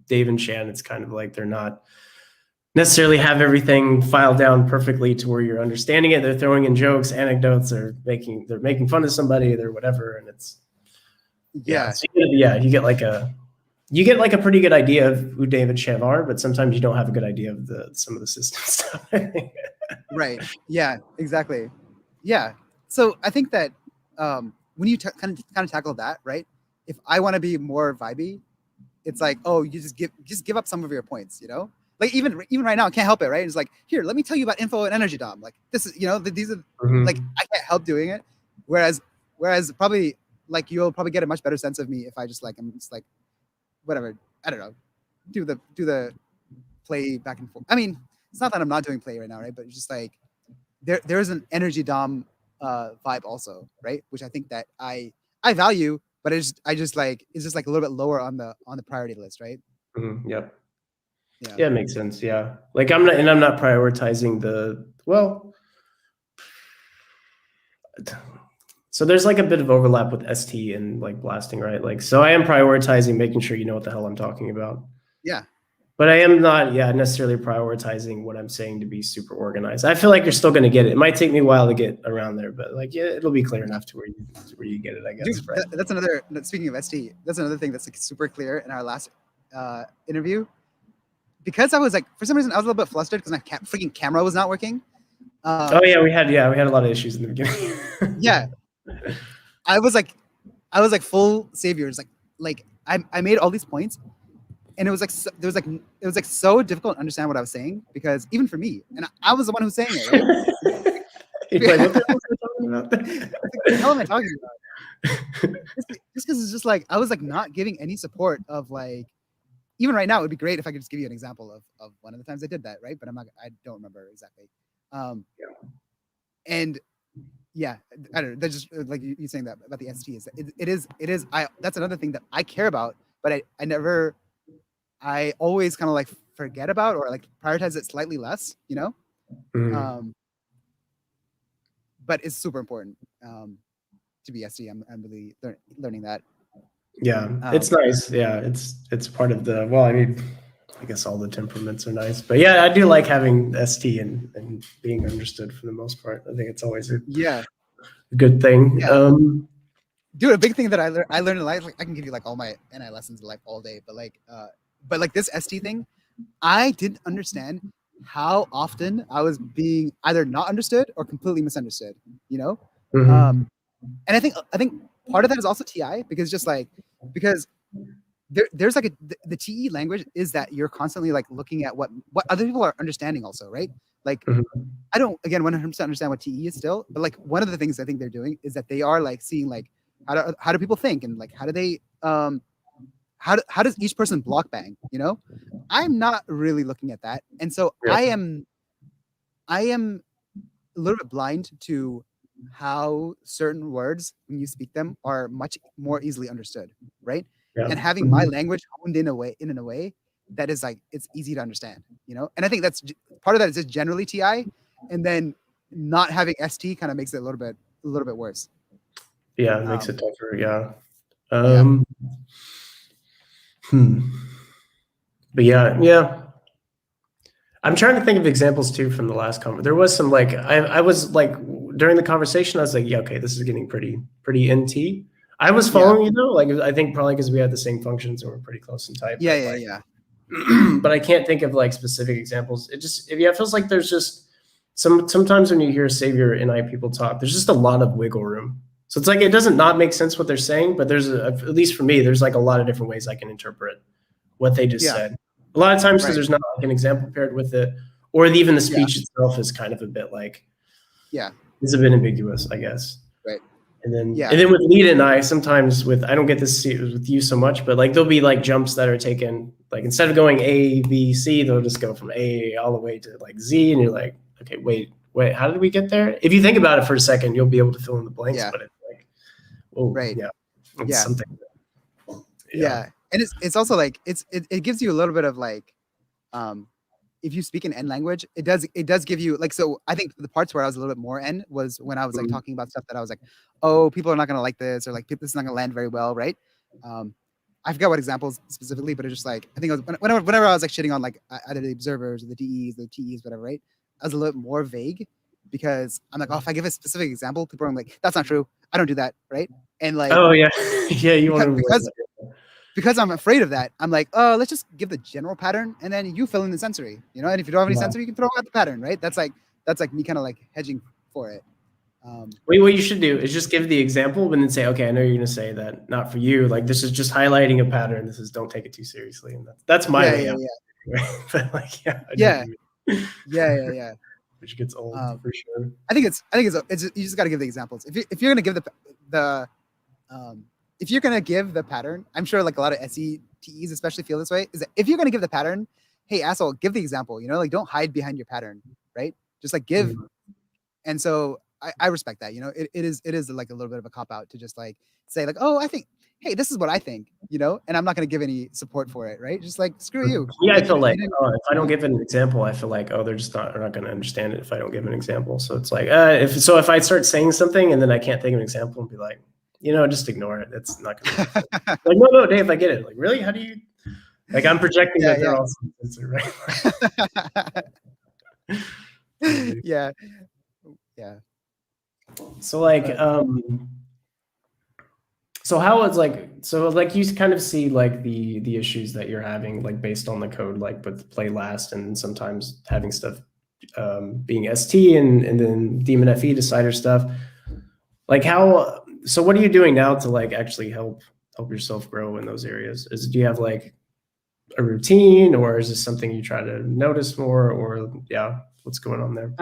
Dave and Shan, it's kind of like they're not necessarily have everything filed down perfectly to where you're understanding it. They're throwing in jokes, anecdotes, or they're making fun of somebody, they're whatever, and it's so you get like a pretty good idea of who Dave and Shan are, but sometimes you don't have a good idea of some of the system stuff. Right. Yeah. Exactly. Yeah. So I think that when you kind of tackle that, right? If I want to be more vibey, it's like, oh, you just give up some of your points, you know? Like even right now, I can't help it, right? It's like, here, let me tell you about info and energy dom. Like this is, you know, these are like I can't help doing it. Whereas probably like you'll probably get a much better sense of me if I just like I'm just like whatever, I don't know, do the play back and forth. I mean, it's not that I'm not doing play right now, right? But it's just like there's an energy dom vibe also, right? Which I think that I value, but I just like it's just like a little bit lower on the priority list, right? Yep. Yeah. Yeah, it makes sense. Yeah, like I'm not prioritizing so there's like a bit of overlap with ST and like blasting, right? Like, so I am prioritizing making sure you know what the hell I'm talking about. Yeah. But I am not, necessarily prioritizing what I'm saying to be super organized. I feel like you're still going to get it. It might take me a while to get around there, but like, yeah, it'll be clear enough to where you get it, I guess. Dude, that's another. Speaking of ST, that's another thing that's like super clear in our last interview. Because I was like, for some reason, I was a little bit flustered because my freaking camera was not working. Oh yeah, we had a lot of issues in the beginning. Yeah, I was like full saviors. Like I made all these points, and it was like it was like so difficult to understand what I was saying because even for me, and I was the one who was saying it, right? You're like, what the hell am I talking about? What the hell am I talking about? Just because it's just like I was like not giving any support of like even right now it would be great if I could just give you an example of one of the times I did that, right? But I don't remember exactly. And yeah, I don't know. That's just like you saying that about the ST is it is that's another thing that I care about, but I always kind of like forget about or like prioritize it slightly less, you know? But it's super important to be ST. I'm really learning that. Yeah, it's nice. Yeah, it's part of the, well, I mean, I guess all the temperaments are nice, but yeah, I do like having ST and being understood for the most part. I think it's always a good thing. Yeah. Dude, a big thing that I learned in life, like I can give you like all my NI lessons like all day, but like this ST thing, I didn't understand how often I was being either not understood or completely misunderstood, you know? And I think part of that is also TI because there's like the TE language is that you're constantly like looking at what other people are understanding also, right? Like I don't 100% understand what TE is still, but like one of the things I think they're doing is that they are like seeing like how do people think and like how do they how does each person block bang, you know? I'm not really looking at that. And so I am a little bit blind to how certain words when you speak them are much more easily understood, right? And having my language honed in a way that is like it's easy to understand, you know? And I think that's part of that is just generally TI, and then not having ST kind of makes it a little bit worse. Yeah, it makes it tougher. Yeah. But yeah. I'm trying to think of examples too from the last conversation. There was some like I was like during the conversation, I was like, yeah, okay, this is getting pretty NT. I was following you though, like I think probably because we had the same functions and we're pretty close in type. Yeah. But I can't think of like specific examples. It feels like there's just sometimes when you hear Savior NI people talk, there's just a lot of wiggle room. So it's like it doesn't not make sense what they're saying, but there's at least for me, there's like a lot of different ways I can interpret what they just said. A lot of times because there's not like an example paired with it, or even the speech itself is kind of a bit like it's a bit ambiguous, I guess. Right. And then with lead and I sometimes I don't get this with you so much, but like there'll be like jumps that are taken like instead of going A, B, C, they'll just go from A all the way to like Z, and you're like, okay, wait, how did we get there? If you think about it for a second, you'll be able to fill in the blanks, but it's like, oh, it's something. And it's also like it gives you a little bit of like if you speak an N language, it does give you like, so I think the parts where I was a little bit more N was when I was like talking about stuff that I was like, oh, people are not gonna like this, or like this is not gonna land very well, right? I forgot what examples specifically, but it's just like I think it was whenever I was like shitting on like either the observers or the DEs, the TEs, whatever, right? I was a little bit more vague because I'm like, oh, if I give a specific example, people are like, that's not true. I don't do that, right? And like, oh yeah, you want to because I'm afraid of that, I'm like, oh, let's just give the general pattern and then you fill in the sensory, you know? And if you don't have any sensory, you can throw out the pattern, right? That's like me kind of like hedging for it. Wait, what you should do is just give the example and then say, okay, I know you're going to say that not for you. Like this is just highlighting a pattern. This is don't take it too seriously. And that's my way. But like, yeah. Which gets old for sure. I think it's you just got to give the examples. If you're going to give if you're going to give the pattern, I'm sure like a lot of SETEs especially feel this way, is that if you're going to give the pattern, hey, asshole, give the example, you know, like don't hide behind your pattern, right? Just like give. And so I respect that. You know, it is like a little bit of a cop out to just like say like, oh, I think, hey, this is what I think, you know, and I'm not gonna give any support for it, right? Just like screw you. Yeah, like, I feel like if I don't give an example, I feel like, oh, they're not going to understand it if I don't give an example. So it's like if I start saying something and then I can't think of an example and be like, you know, just ignore it. It's not going to like no, Dave, I get it. Like really, how do you like? I'm projecting that they're also right. yeah. So like so how it's like, so like you kind of see like the issues that you're having like based on the code, like with play last and sometimes having stuff being ST and then daemon FE decider stuff. Like how, so what are you doing now to like actually help yourself grow in those areas? Do you have like a routine, or is this something you try to notice more, or yeah, what's going on there?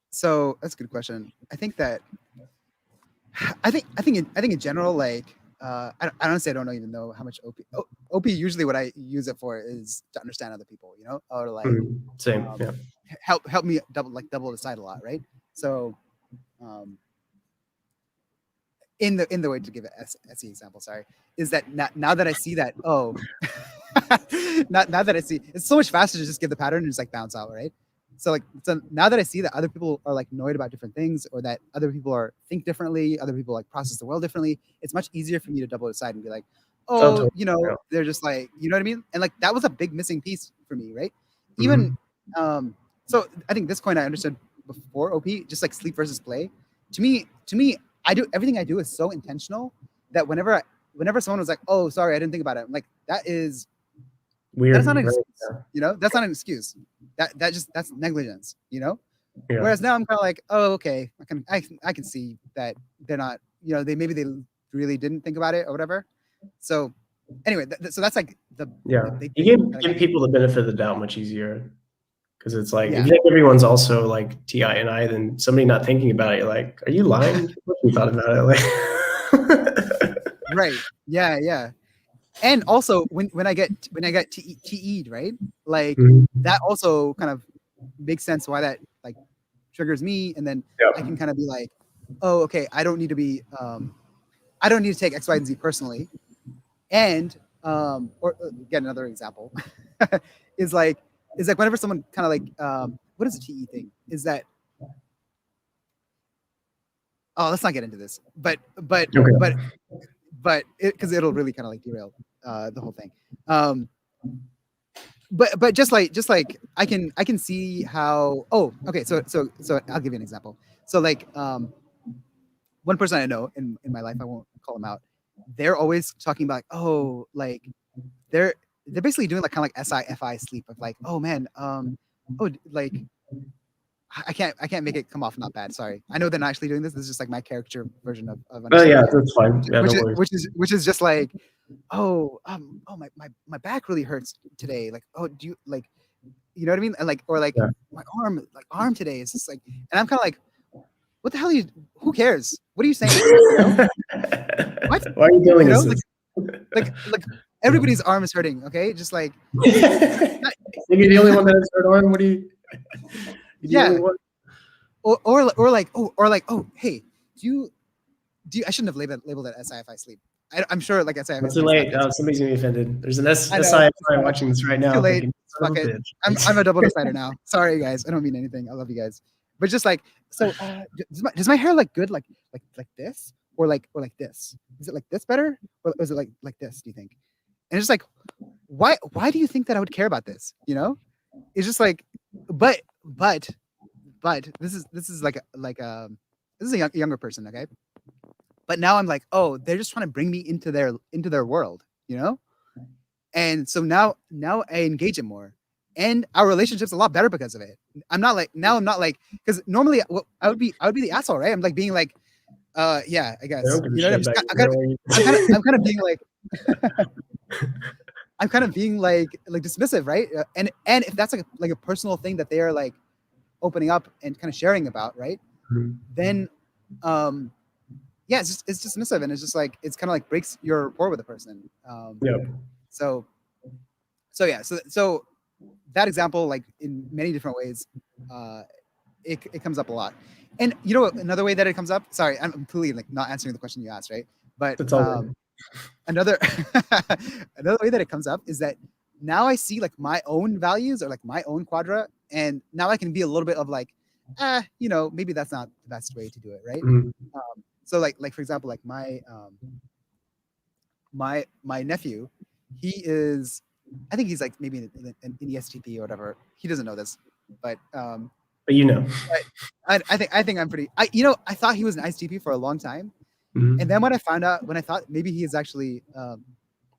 So that's a good question. I think in general, like I honestly I don't even know how much OP usually what I use it for is to understand other people, you know, or like same, yeah. help me double decide a lot, right? So in the way to give an SE example, sorry, is that now that I see that, oh, now that I see, it's so much faster to just give the pattern and just like bounce out, right? So now that I see that other people are like annoyed about different things, or that other people think differently, other people like process the world differently, it's much easier for me to double decide and be like, oh, totally. You know, yeah. They're just like, you know what I mean? And like that was a big missing piece for me, right? Even so I think this coin I understood before OP, just like sleep versus play. To me, I do everything I do is so intentional that whenever someone was like, oh, sorry, I didn't think about it, I'm like, that is weird. That's not an excuse, you know? That's not an excuse. That's negligence, you know? Yeah. Whereas now I'm kind of like, oh, okay, I can see that they're not, you know, they really didn't think about it or whatever. So anyway, so that's like you give people the benefit of the doubt much easier, because it's like if you think everyone's also like TI and I, then somebody not thinking about it, you're like, are you lying? You thought about it, like right? Yeah. And also when I get TE'd, right? Like that also kind of makes sense why that like triggers me, and then I can kind of be like, oh, okay, I don't need to take X, Y, and Z personally. And or get another example is like whenever someone kind of like what is a TE thing? Is that let's not get into this, but because it'll really kind of like derail the whole thing. But just like I can see how, oh, okay, so I'll give you an example. So like one person I know in my life, I won't call them out, they're always talking about, oh, like they're basically doing like kind of like SI-FI sleep of like, oh man, oh, like I can't make it come off not bad. Sorry, I know they're not actually doing this. This is just like my caricature version of oh yeah, that's fine. Yeah, which is just like, oh my back really hurts today. Like, oh, do you like, you know what I mean? And like, or like my arm today is just like, and I'm kind of like, what the hell are you? Who cares? What are you saying? You know? What? Why are you doing this? Like everybody's arm is hurting. Okay, just like you're the only one that has hurt arm. What do you? Yeah. Or like, oh, hey, do you? I shouldn't have labeled it SI-FI sleep. I'm sure like SI-FI. It's too late. Somebody's gonna be offended. There's an SI-FI watching this right now. Too late. Fuck it. I'm a double decider now. Sorry guys, I don't mean anything. I love you guys, but just like, so does my hair look good like this, or like this? Is it like this better, or is it like this? Do you think? And it's just like, why do you think that I would care about this? You know, it's just like, but this is like this is a younger person, okay? But now I'm like, oh, they're just trying to bring me into their world, you know? And so now I engage it more, and our relationship's a lot better because of it. I'm not like, because normally I would be the asshole, right? I'm like being like, yeah, I guess, you know what I'm kind of being like I'm kind of being like dismissive, right? And if that's like a personal thing that they are like opening up and kind of sharing about, right? Then yeah, it's dismissive, and it's just like, it's kind of like breaks your rapport with the person. So that example, like in many different ways, it comes up a lot. And you know what, another way that it comes up, sorry, I'm completely like not answering the question you asked, right? But another another way that it comes up is that now I see like my own values or like my own quadra, and now I can be a little bit of like, you know, maybe that's not the best way to do it, right? So like for example, like my nephew, he is, I think he's like maybe an ISTP or whatever. He doesn't know this, but you know, I think I'm pretty. I thought he was an ISTP for a long time, and then when I thought maybe he is actually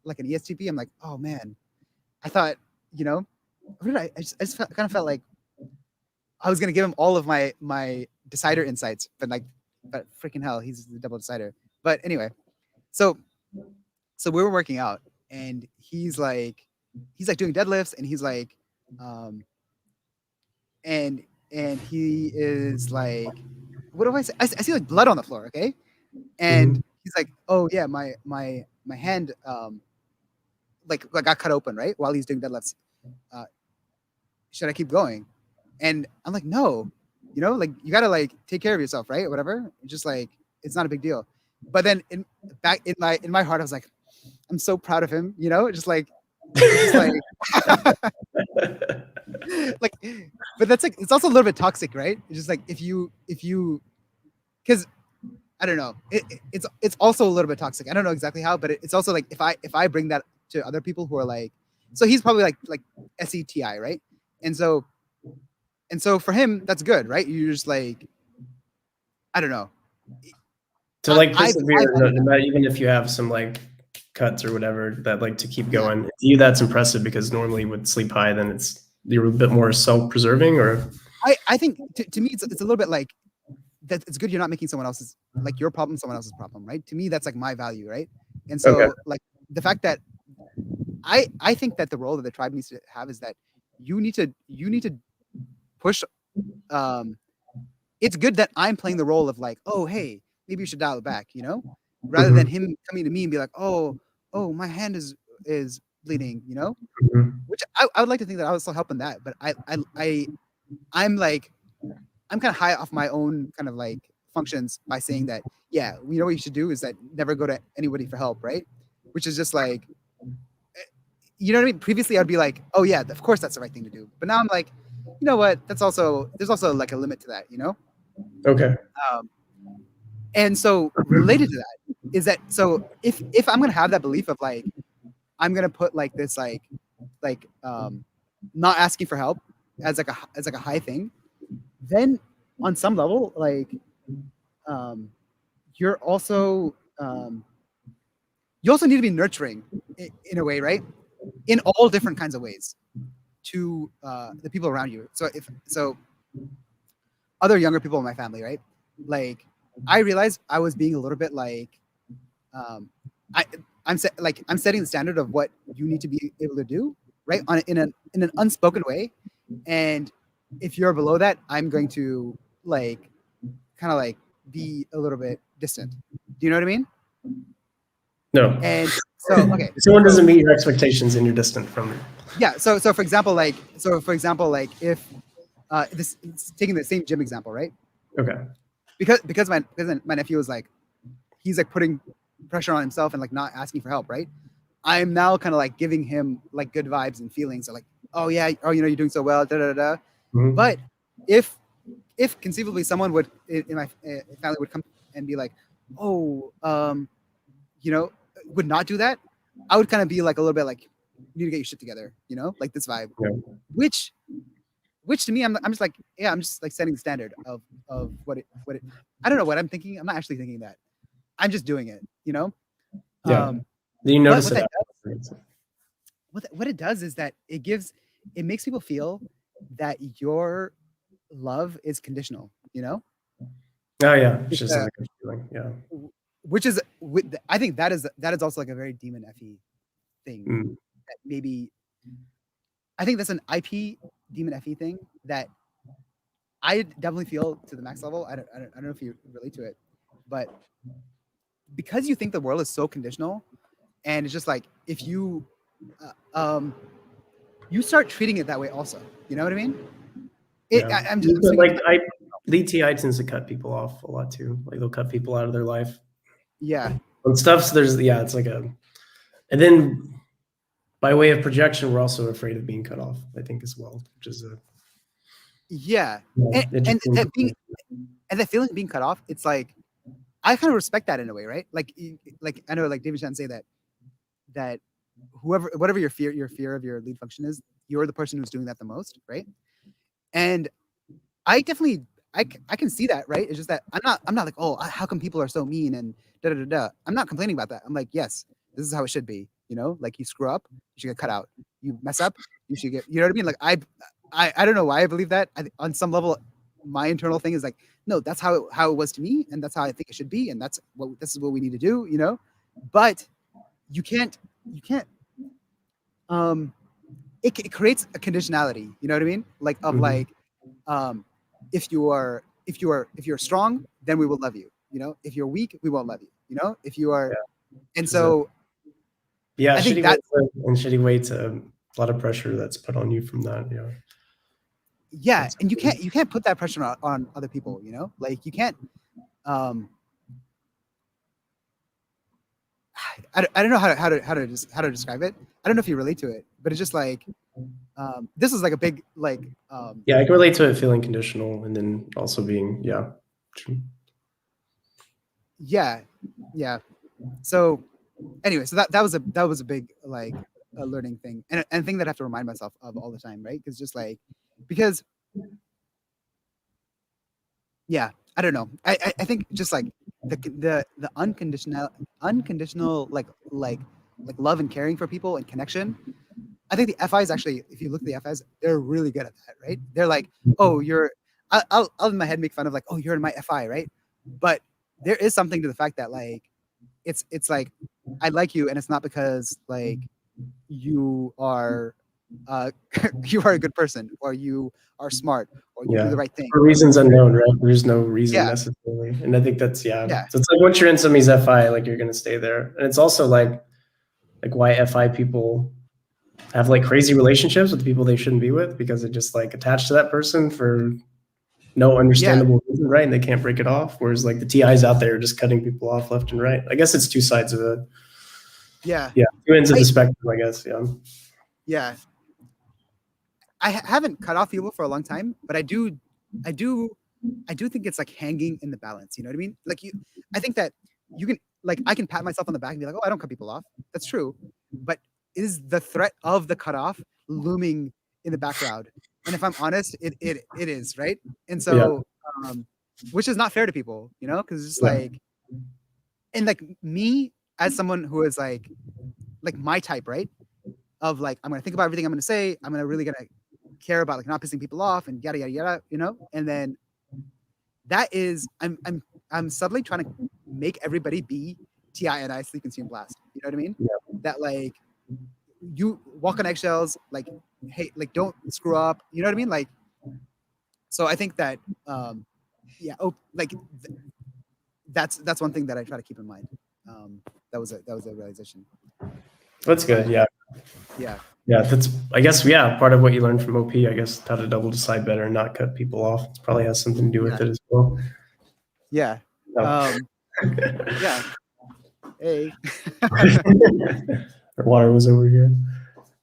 like an ESTP, I'm like, oh man, I thought, you know, I just kind of felt like I was gonna give him all of my decider insights, but freaking hell, he's the double decider. But anyway, so we were working out, and he's like doing deadlifts, and he's like, and he is like, what do I say? I see like blood on the floor, okay? And he's like, oh yeah, my hand like got cut open, right, while he's doing deadlifts. Should I keep going? And I'm like, no, you know, like you gotta like take care of yourself, right? Or whatever. Just like, it's not a big deal. But then in my heart, I was like, I'm so proud of him, you know, just like like but that's like, it's also a little bit toxic, right? It's just like if you because I don't know, it's also a little bit toxic. I don't know exactly how, but it's also like if I bring that to other people who are like, so he's probably like SETI, right? And so for him, that's good, right? You're just like, I don't know. To like persevere, even if you have some like cuts or whatever, that like to keep going. To you, that's impressive, because normally with sleep high, then you're a bit more self-preserving. Or I think to me, it's a little bit like that. It's good you're not making someone else's, like your problem someone else's problem, right? To me, that's like my value, right? And so like the fact that I think that the role that the tribe needs to have is that you need to push. It's good that I'm playing the role of like, oh hey, maybe you should dial it back, you know, rather than him coming to me and be like, oh my hand is bleeding, you know, which I would like to think that I was still helping that, but I'm like, I'm kind of high off my own kind of like functions by saying that, yeah, you know what you should do is that never go to anybody for help, right? Which is just like, you know what I mean? Previously I'd be like, oh yeah, of course that's the right thing to do. But now I'm like, you know what? There's also like a limit to that, you know? Okay. And so related to that is that, so if I'm gonna have that belief of like, I'm gonna put like this like not asking for help as like a high thing, then on some level, like you're also you also need to be nurturing in a way, right? In all different kinds of ways to the people around you. So other younger people in my family, right? Like I realized I was being a little bit like I'm setting the standard of what you need to be able to do, right? In an unspoken way. And if you're below that, I'm going to like kind of like be a little bit distant. Do you know what I mean? No. And so okay. If someone doesn't meet your expectations and you're distant from them. Yeah. So for example, like if this, taking the same gym example, right? Okay. Because my nephew was like, he's like putting pressure on himself and like not asking for help, right? I'm now kind of like giving him like good vibes and feelings of like, oh yeah, oh you know, you're doing so well, da da da. But if conceivably someone would in my family would come and be like, oh, you know, would not do that, I would kind of be like a little bit like, you need to get your shit together, you know, like this vibe, which to me, I'm just like, yeah, I'm just like setting the standard of what it, I don't know what I'm thinking. I'm not actually thinking that. I'm just doing it, you know? Yeah. You notice it. What it does is that it makes people feel that your love is conditional, you know? Oh yeah. It's just like a feeling. Yeah. Which is, I think that is also like a very demon FE thing. That maybe, I think that's an IP demon FE thing that I definitely feel to the max level. I don't know if you relate to it, but because you think the world is so conditional, and it's just like, if you you start treating it that way also, you know what I mean? I'm just like lead TI tends to cut people off a lot too. Like they'll cut people out of their life. Yeah. And stuff. So it's like and then by way of projection, we're also afraid of being cut off, I think, as well, which is and that feeling of being cut off, it's like, I kind of respect that in a way, right? Like I know, like David Shannon say that whatever your fear of your lead function is, you're the person who's doing that the most, right? And I definitely I can see that, right? It's just that I'm not like, oh, how come people are so mean and da da da da. I'm not complaining about that. I'm like, yes, this is how it should be. You know, like you screw up, you should get cut out. You mess up, you should get. You know what I mean? Like I don't know why I believe that. On some level, my internal thing is like, no, that's how it was to me, and that's how I think it should be, and this is what we need to do. You know, but you can't. It creates a conditionality. You know what I mean? Like of like, if you're strong, then we will love you. You know, if you're weak, we won't love you. You know, if you are, and so I think that's shitty weights. A lot of pressure that's put on you from that. Yeah, and you can't put that pressure on other people. You know, like you can't. I don't know how to describe it. I don't know if you relate to it, but it's just like this is like a big like. I can relate to it feeling conditional, and then also being Yeah. So anyway, so that was a big like a learning thing, and a thing that I have to remind myself of all the time, right? Because just like I don't know. I think just like the unconditional like love and caring for people and connection. I think the FIs actually, if you look at the FIs, they're really good at that, right? They're like, oh, I'll in my head make fun of like, oh, you're in my FI, right? But there is something to the fact that like it's like I like you, and it's not because like you are you are a good person, or you are smart, or you do the right thing for reasons unknown, right? There's no reason necessarily, and I think that's So it's like once you're in somebody's FI, like you're gonna stay there, and it's also like why FI people have like crazy relationships with people they shouldn't be with, because they're just like attached to that person for no understandable reason, right? And they can't break it off. Whereas like the TIs out there are just cutting people off left and right. I guess it's two sides of it. Two ends of the spectrum, I guess. I haven't cut off people for a long time, but I do think it's like hanging in the balance. You know what I mean? Like I think that you can like I can pat myself on the back and be like, oh, I don't cut people off. That's true, but is the threat of the cutoff looming in the background? And if I'm honest, it is, right? And so, which is not fair to people, you know, because it's just like, and like me as someone who is like my type, right? Of like, I'm gonna think about everything I'm gonna say. I'm really gonna care about like not pissing people off and yada yada yada, you know. And then that is, I'm subtly trying to make everybody be TI and I sleep, consume, blast. You know what I mean? That like you walk on eggshells, like hey, like don't screw up. You know what I mean? Like, so I think that that's one thing that I try to keep in mind. That was a realization. That's good. Yeah, that's I guess part of what you learned from OP, I guess, how to double decide better and not cut people off. It probably has something to do with it as well. Hey. Our water was over here.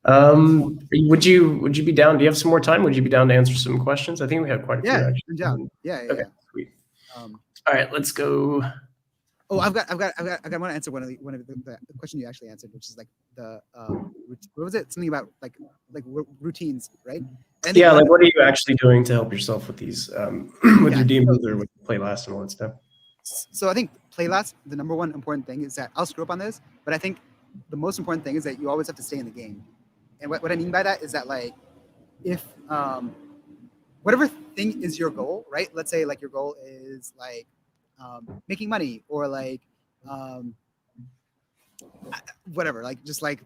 Would you be down? Do you have some more time? Would you be down to answer some questions? I think we have quite a few actually. I'm down. Okay, sweet. All right, let's go. Oh, I want to answer one of the question you actually answered, which is like the what was it? Something about like routines, right? Like what are you actually doing to help yourself with these with your demons or with play last and all that stuff? So I think play last, the number one important thing is that I'll screw up on this, but I think the most important thing is that you always have to stay in the game. And what I mean by that is that like if whatever thing is your goal, right? Let's say like your goal is like making money or like whatever, like just like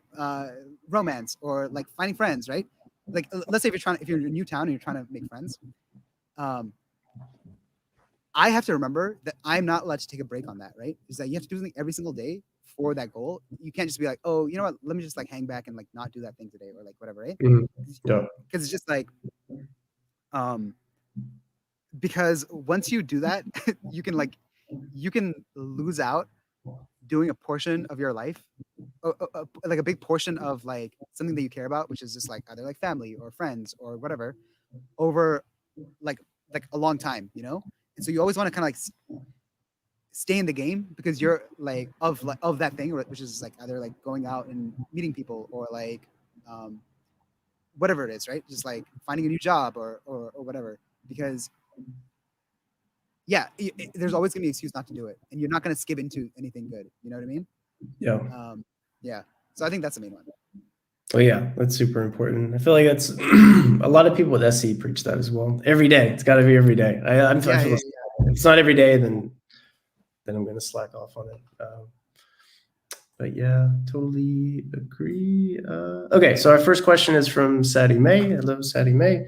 romance or like finding friends, right? Like let's say if you're in a new town and you're trying to make friends, I have to remember that I'm not allowed to take a break on that, right? Is that you have to do something every single day for that goal. You can't just be like, oh, you know what? Let me just like hang back and like not do that thing today or like whatever, right? Because it's just like, because once you do that, you can lose out doing a portion of your life, like a big portion of like something that you care about, which is just like either like family or friends or whatever, over like a long time, And so you always want to kind of like stay in the game because you're like of that thing, which is like either like going out and meeting people or like um, whatever it is, right? Just like finding a new job or whatever. Because yeah, there's always gonna be an excuse not to do it, and you're not gonna skip into anything good. You know what I mean? Yeah. Yeah. So I think that's the main one. Oh yeah, that's super important. I feel like that's a lot of people with SE preach that as well. Every day, it's got to be every day. I feel if it's not every day, then I'm going to slack off on it. But yeah, totally agree. Okay, so our first question is from Sadie May. Hello, Sadie May.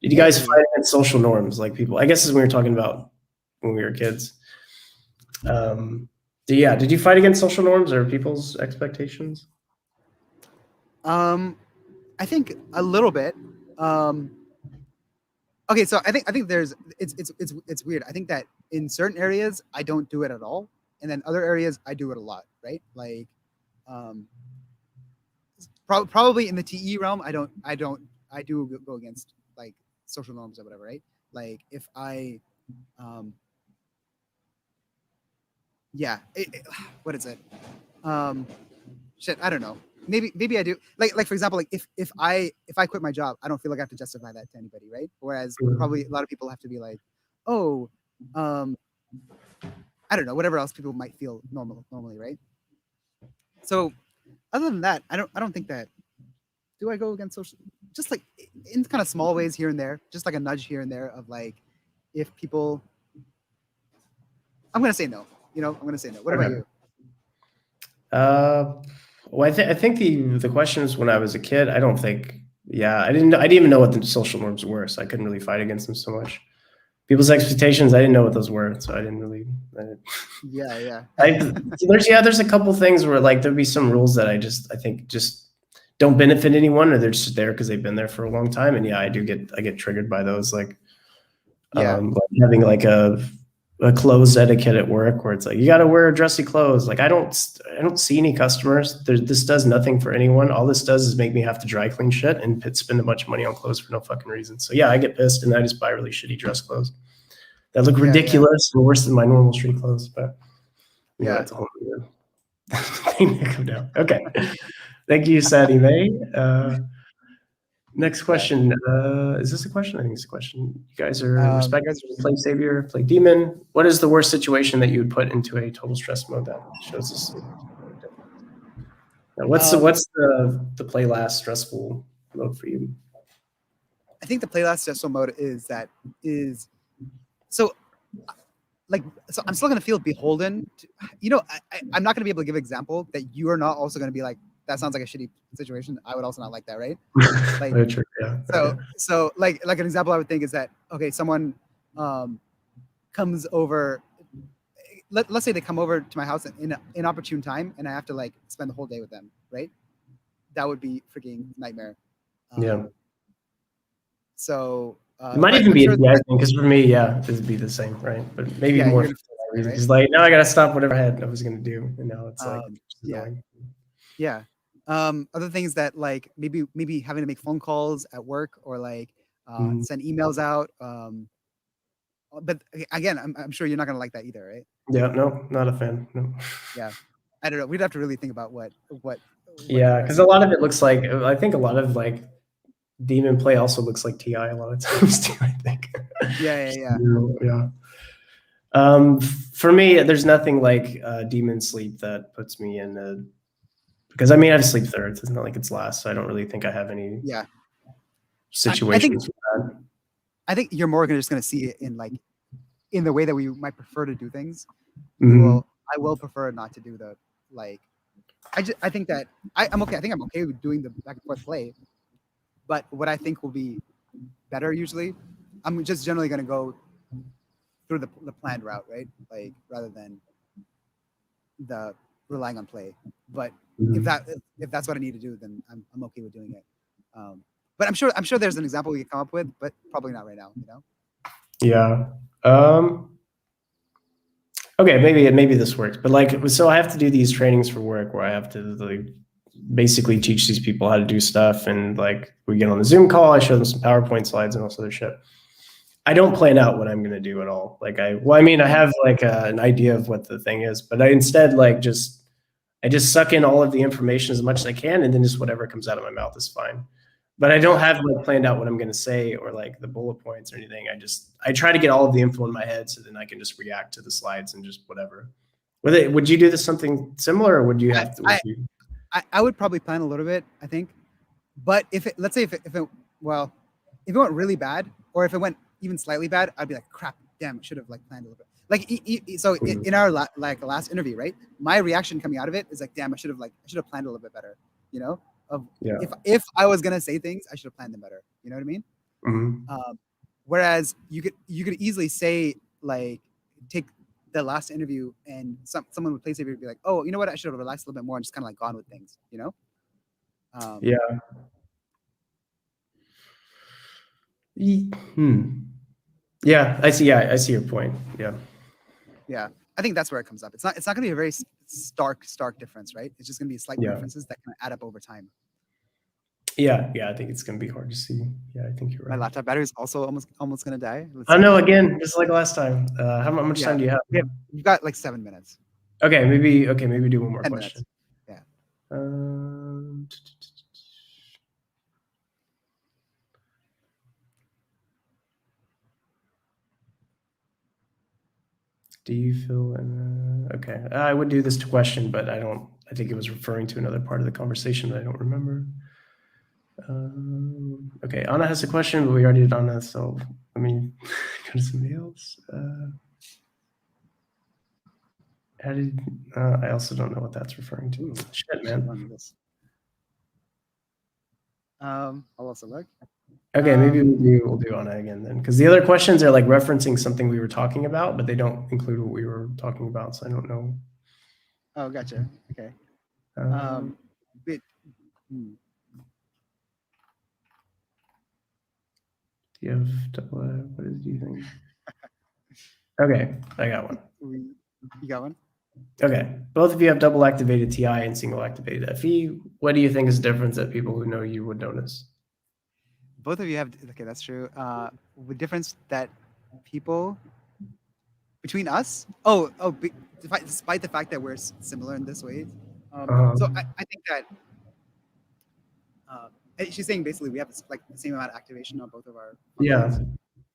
Did you guys fight against social norms, like people? I guess this is what we were talking about when we were kids. Did you fight against social norms or people's expectations? I think a little bit. Okay, so I think there's it's weird. I think that in certain areas I don't do it at all, and then other areas I do it a lot, right? Like, probably in the TE realm, I do go against like social norms or whatever, right? Like if I, what is it? Shit, I don't know. Maybe I do. Like for example, like if I quit my job, I don't feel like I have to justify that to anybody, right? Whereas probably a lot of people have to be like, oh, I don't know, whatever else people might feel normally, right? So other than that, I don't think that. Do I go against social? Just like in kind of small ways here and there, just like a nudge here and there of like, if people, I'm gonna say no. I'm gonna say no. What about you? Well, I think the question is when I was a kid. I don't think. Yeah, I didn't even know what the social norms were, so I couldn't really fight against them so much. People's expectations, I didn't know what those were, so I didn't really. Yeah. There's a couple things where like there'd be some rules that I think don't benefit anyone, or they're just there because they've been there for a long time. And yeah, I get triggered by those, like having like a clothes etiquette at work where it's like you got to wear dressy clothes. Like I don't see any customers. This does nothing for anyone. All this does is make me have to dry clean shit and spend a bunch of money on clothes for no fucking reason. So yeah, I get pissed and I just buy really shitty dress clothes that look ridiculous and worse than my normal street clothes. But that's a whole other thing to come down. Okay, thank you, Sadie May. Next question. Is this a question? I think it's a question. You guys are respected. Play savior, play demon. What is the worst situation that you would put into a total stress mode that shows us? Now, what's the play last stressful mode for you? I think the play last stressful mode is so I'm still gonna feel beholden. I'm not gonna be able to give an example that you are not also gonna be like, that sounds like a shitty situation. I would also not like that, right? Like, true, yeah. So like an example I would think is that, okay, someone comes over. Let's say they come over to my house in an inopportune time, and I have to like spend the whole day with them, right? That would be freaking nightmare. So it might even be a thing because for me, it'd be the same, right? But maybe more because like now I gotta stop whatever I was gonna do, and now it's like annoying. Yeah. Other things that like maybe having to make phone calls at work or like send emails out. But again, I'm sure you're not gonna like that either, right? Yeah, no, not a fan. No. Yeah, I don't know. We'd have to really think about what. Yeah, because a lot of it looks like, I think a lot of like demon play also looks like TI a lot of times too, I think. Yeah. For me, there's nothing like demon sleep that puts me in because I mean I have sleep thirds. It's not like it's last, so I don't really think I have any situations with that. I think you're more just gonna see it in the way that we might prefer to do things. I will prefer not to do the like. I think that I'm okay. I think I'm okay with doing the back and forth play, but what I think will be better usually, I'm just generally gonna go through the planned route, right? Like rather than the relying on play. But if that's what I need to do, then I'm okay with doing it. But I'm sure there's an example we could come up with, but probably not right now. Yeah. Okay, maybe this works, but like, so I have to do these trainings for work where I have to like basically teach these people how to do stuff, and like we get on the Zoom call, I show them some PowerPoint slides and all this other shit. I don't plan out what I'm going to do at all. Like I have like an idea of what the thing is, but I instead like I just suck in all of the information as much as I can, and then just whatever comes out of my mouth is fine. But I don't have like planned out what I'm going to say or like the bullet points or anything. I try to get all of the info in my head so then I can just react to the slides and just whatever. Would you do this something similar, or would you have to? I would probably plan a little bit, I think. But let's say if it went really bad, or if it went even slightly bad, I'd be like, crap, damn, I should have like planned a little bit. Like so in our last interview, right? My reaction coming out of it is like, damn, I should have planned a little bit better, you know? If I was gonna say things, I should have planned them better. You know what I mean? Mm-hmm. Whereas you could easily say, like, take the last interview and someone would place it and be like, oh, you know what, I should have relaxed a little bit more and just kind of like gone with things, you know? Yeah. Yeah, I see. Yeah, I see your point. Yeah. Yeah, I think that's where it comes up. It's not going to be a very stark difference, right? It's just going to be slight differences that can add up over time. Yeah, I think it's going to be hard to see. Yeah, I think you're right. My laptop battery is also almost going to die. Oh no, again, just like last time. How much time do you have? You've got like 7 minutes. Okay, maybe do one more 10 question. Minutes. Yeah. Do you feel okay? I would do this question, but I think it was referring to another part of the conversation that I don't remember. Okay, Anna has a question, but we already did Anna, so let me go to somebody else. I also don't know what that's referring to. Shit, man. I'll also look. Okay, maybe we'll do Anna again then, because the other questions are like referencing something we were talking about, but they don't include what we were talking about, so I don't know. Oh, gotcha. Okay. Do you have double? What do you think? Okay, I got one. You got one? Okay, both of you have double activated TI and single activated FE. What do you think is the difference that people who know you would notice? Both of you have, okay, that's true. The difference that people between us, despite the fact that we're similar in this way. So I think that she's saying basically we have like the same amount of activation on both of our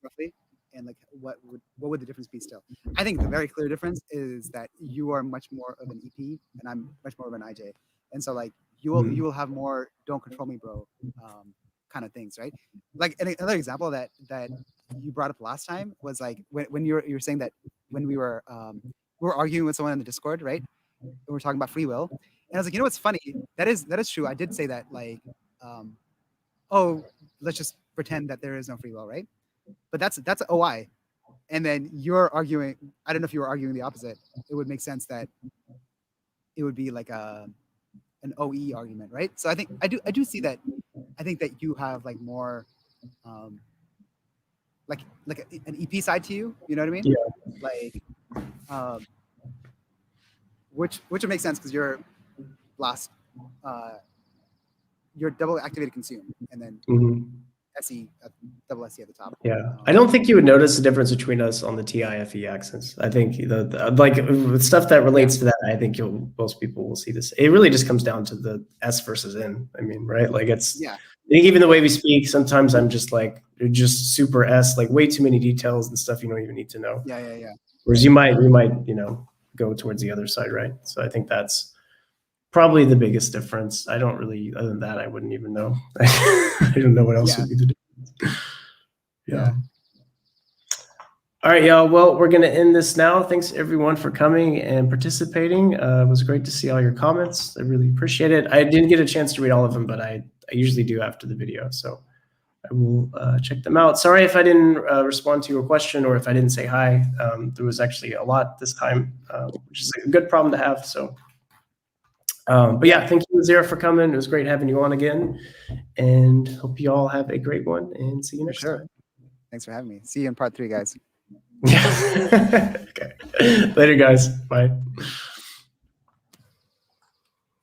roughly, and like what would the difference be still? I think the very clear difference is that you are much more of an EP and I'm much more of an IJ, and so like you will have more "don't control me, bro" kind of things, right? Like another example that you brought up last time was like when you were saying that when we were arguing with someone in the Discord, right? And we're talking about free will, and I was like, you know what's funny? That is true. I did say that, like, oh, let's just pretend that there is no free will, right? But that's OI. And then you're arguing, I don't know if you were arguing the opposite. It would make sense that it would be like an OE argument, right? So I think I do see that. I think that you have like more like an EP side to you, you know what I mean? Yeah. Like which would make sense because you're you're double activated consume and then SE double SE at the top. Yeah, I don't think you would notice the difference between us on the TI-FE accents. I think the like with stuff that relates to that, I think most people will see this. It really just comes down to the S versus N. I mean, right? Like it's I think even the way we speak, sometimes I'm just like just super S, like way too many details and stuff you don't even need to know. Yeah. Whereas you might go towards the other side, right? So I think that's probably the biggest difference. I don't really, other than that, I wouldn't even know. I don't know what else would be the difference. Yeah. All right, y'all. Well, we're going to end this now. Thanks everyone for coming and participating. It was great to see all your comments. I really appreciate it. I didn't get a chance to read all of them, but I usually do after the video. So I will check them out. Sorry if I didn't respond to your question or if I didn't say hi. There was actually a lot this time, which is a good problem to have. So, but yeah, thank you, Uzair, for coming. It was great having you on again, and hope you all have a great one and see you next time. Thanks for having me. See you in part 3, guys. Yeah. Okay. Later, guys. Bye.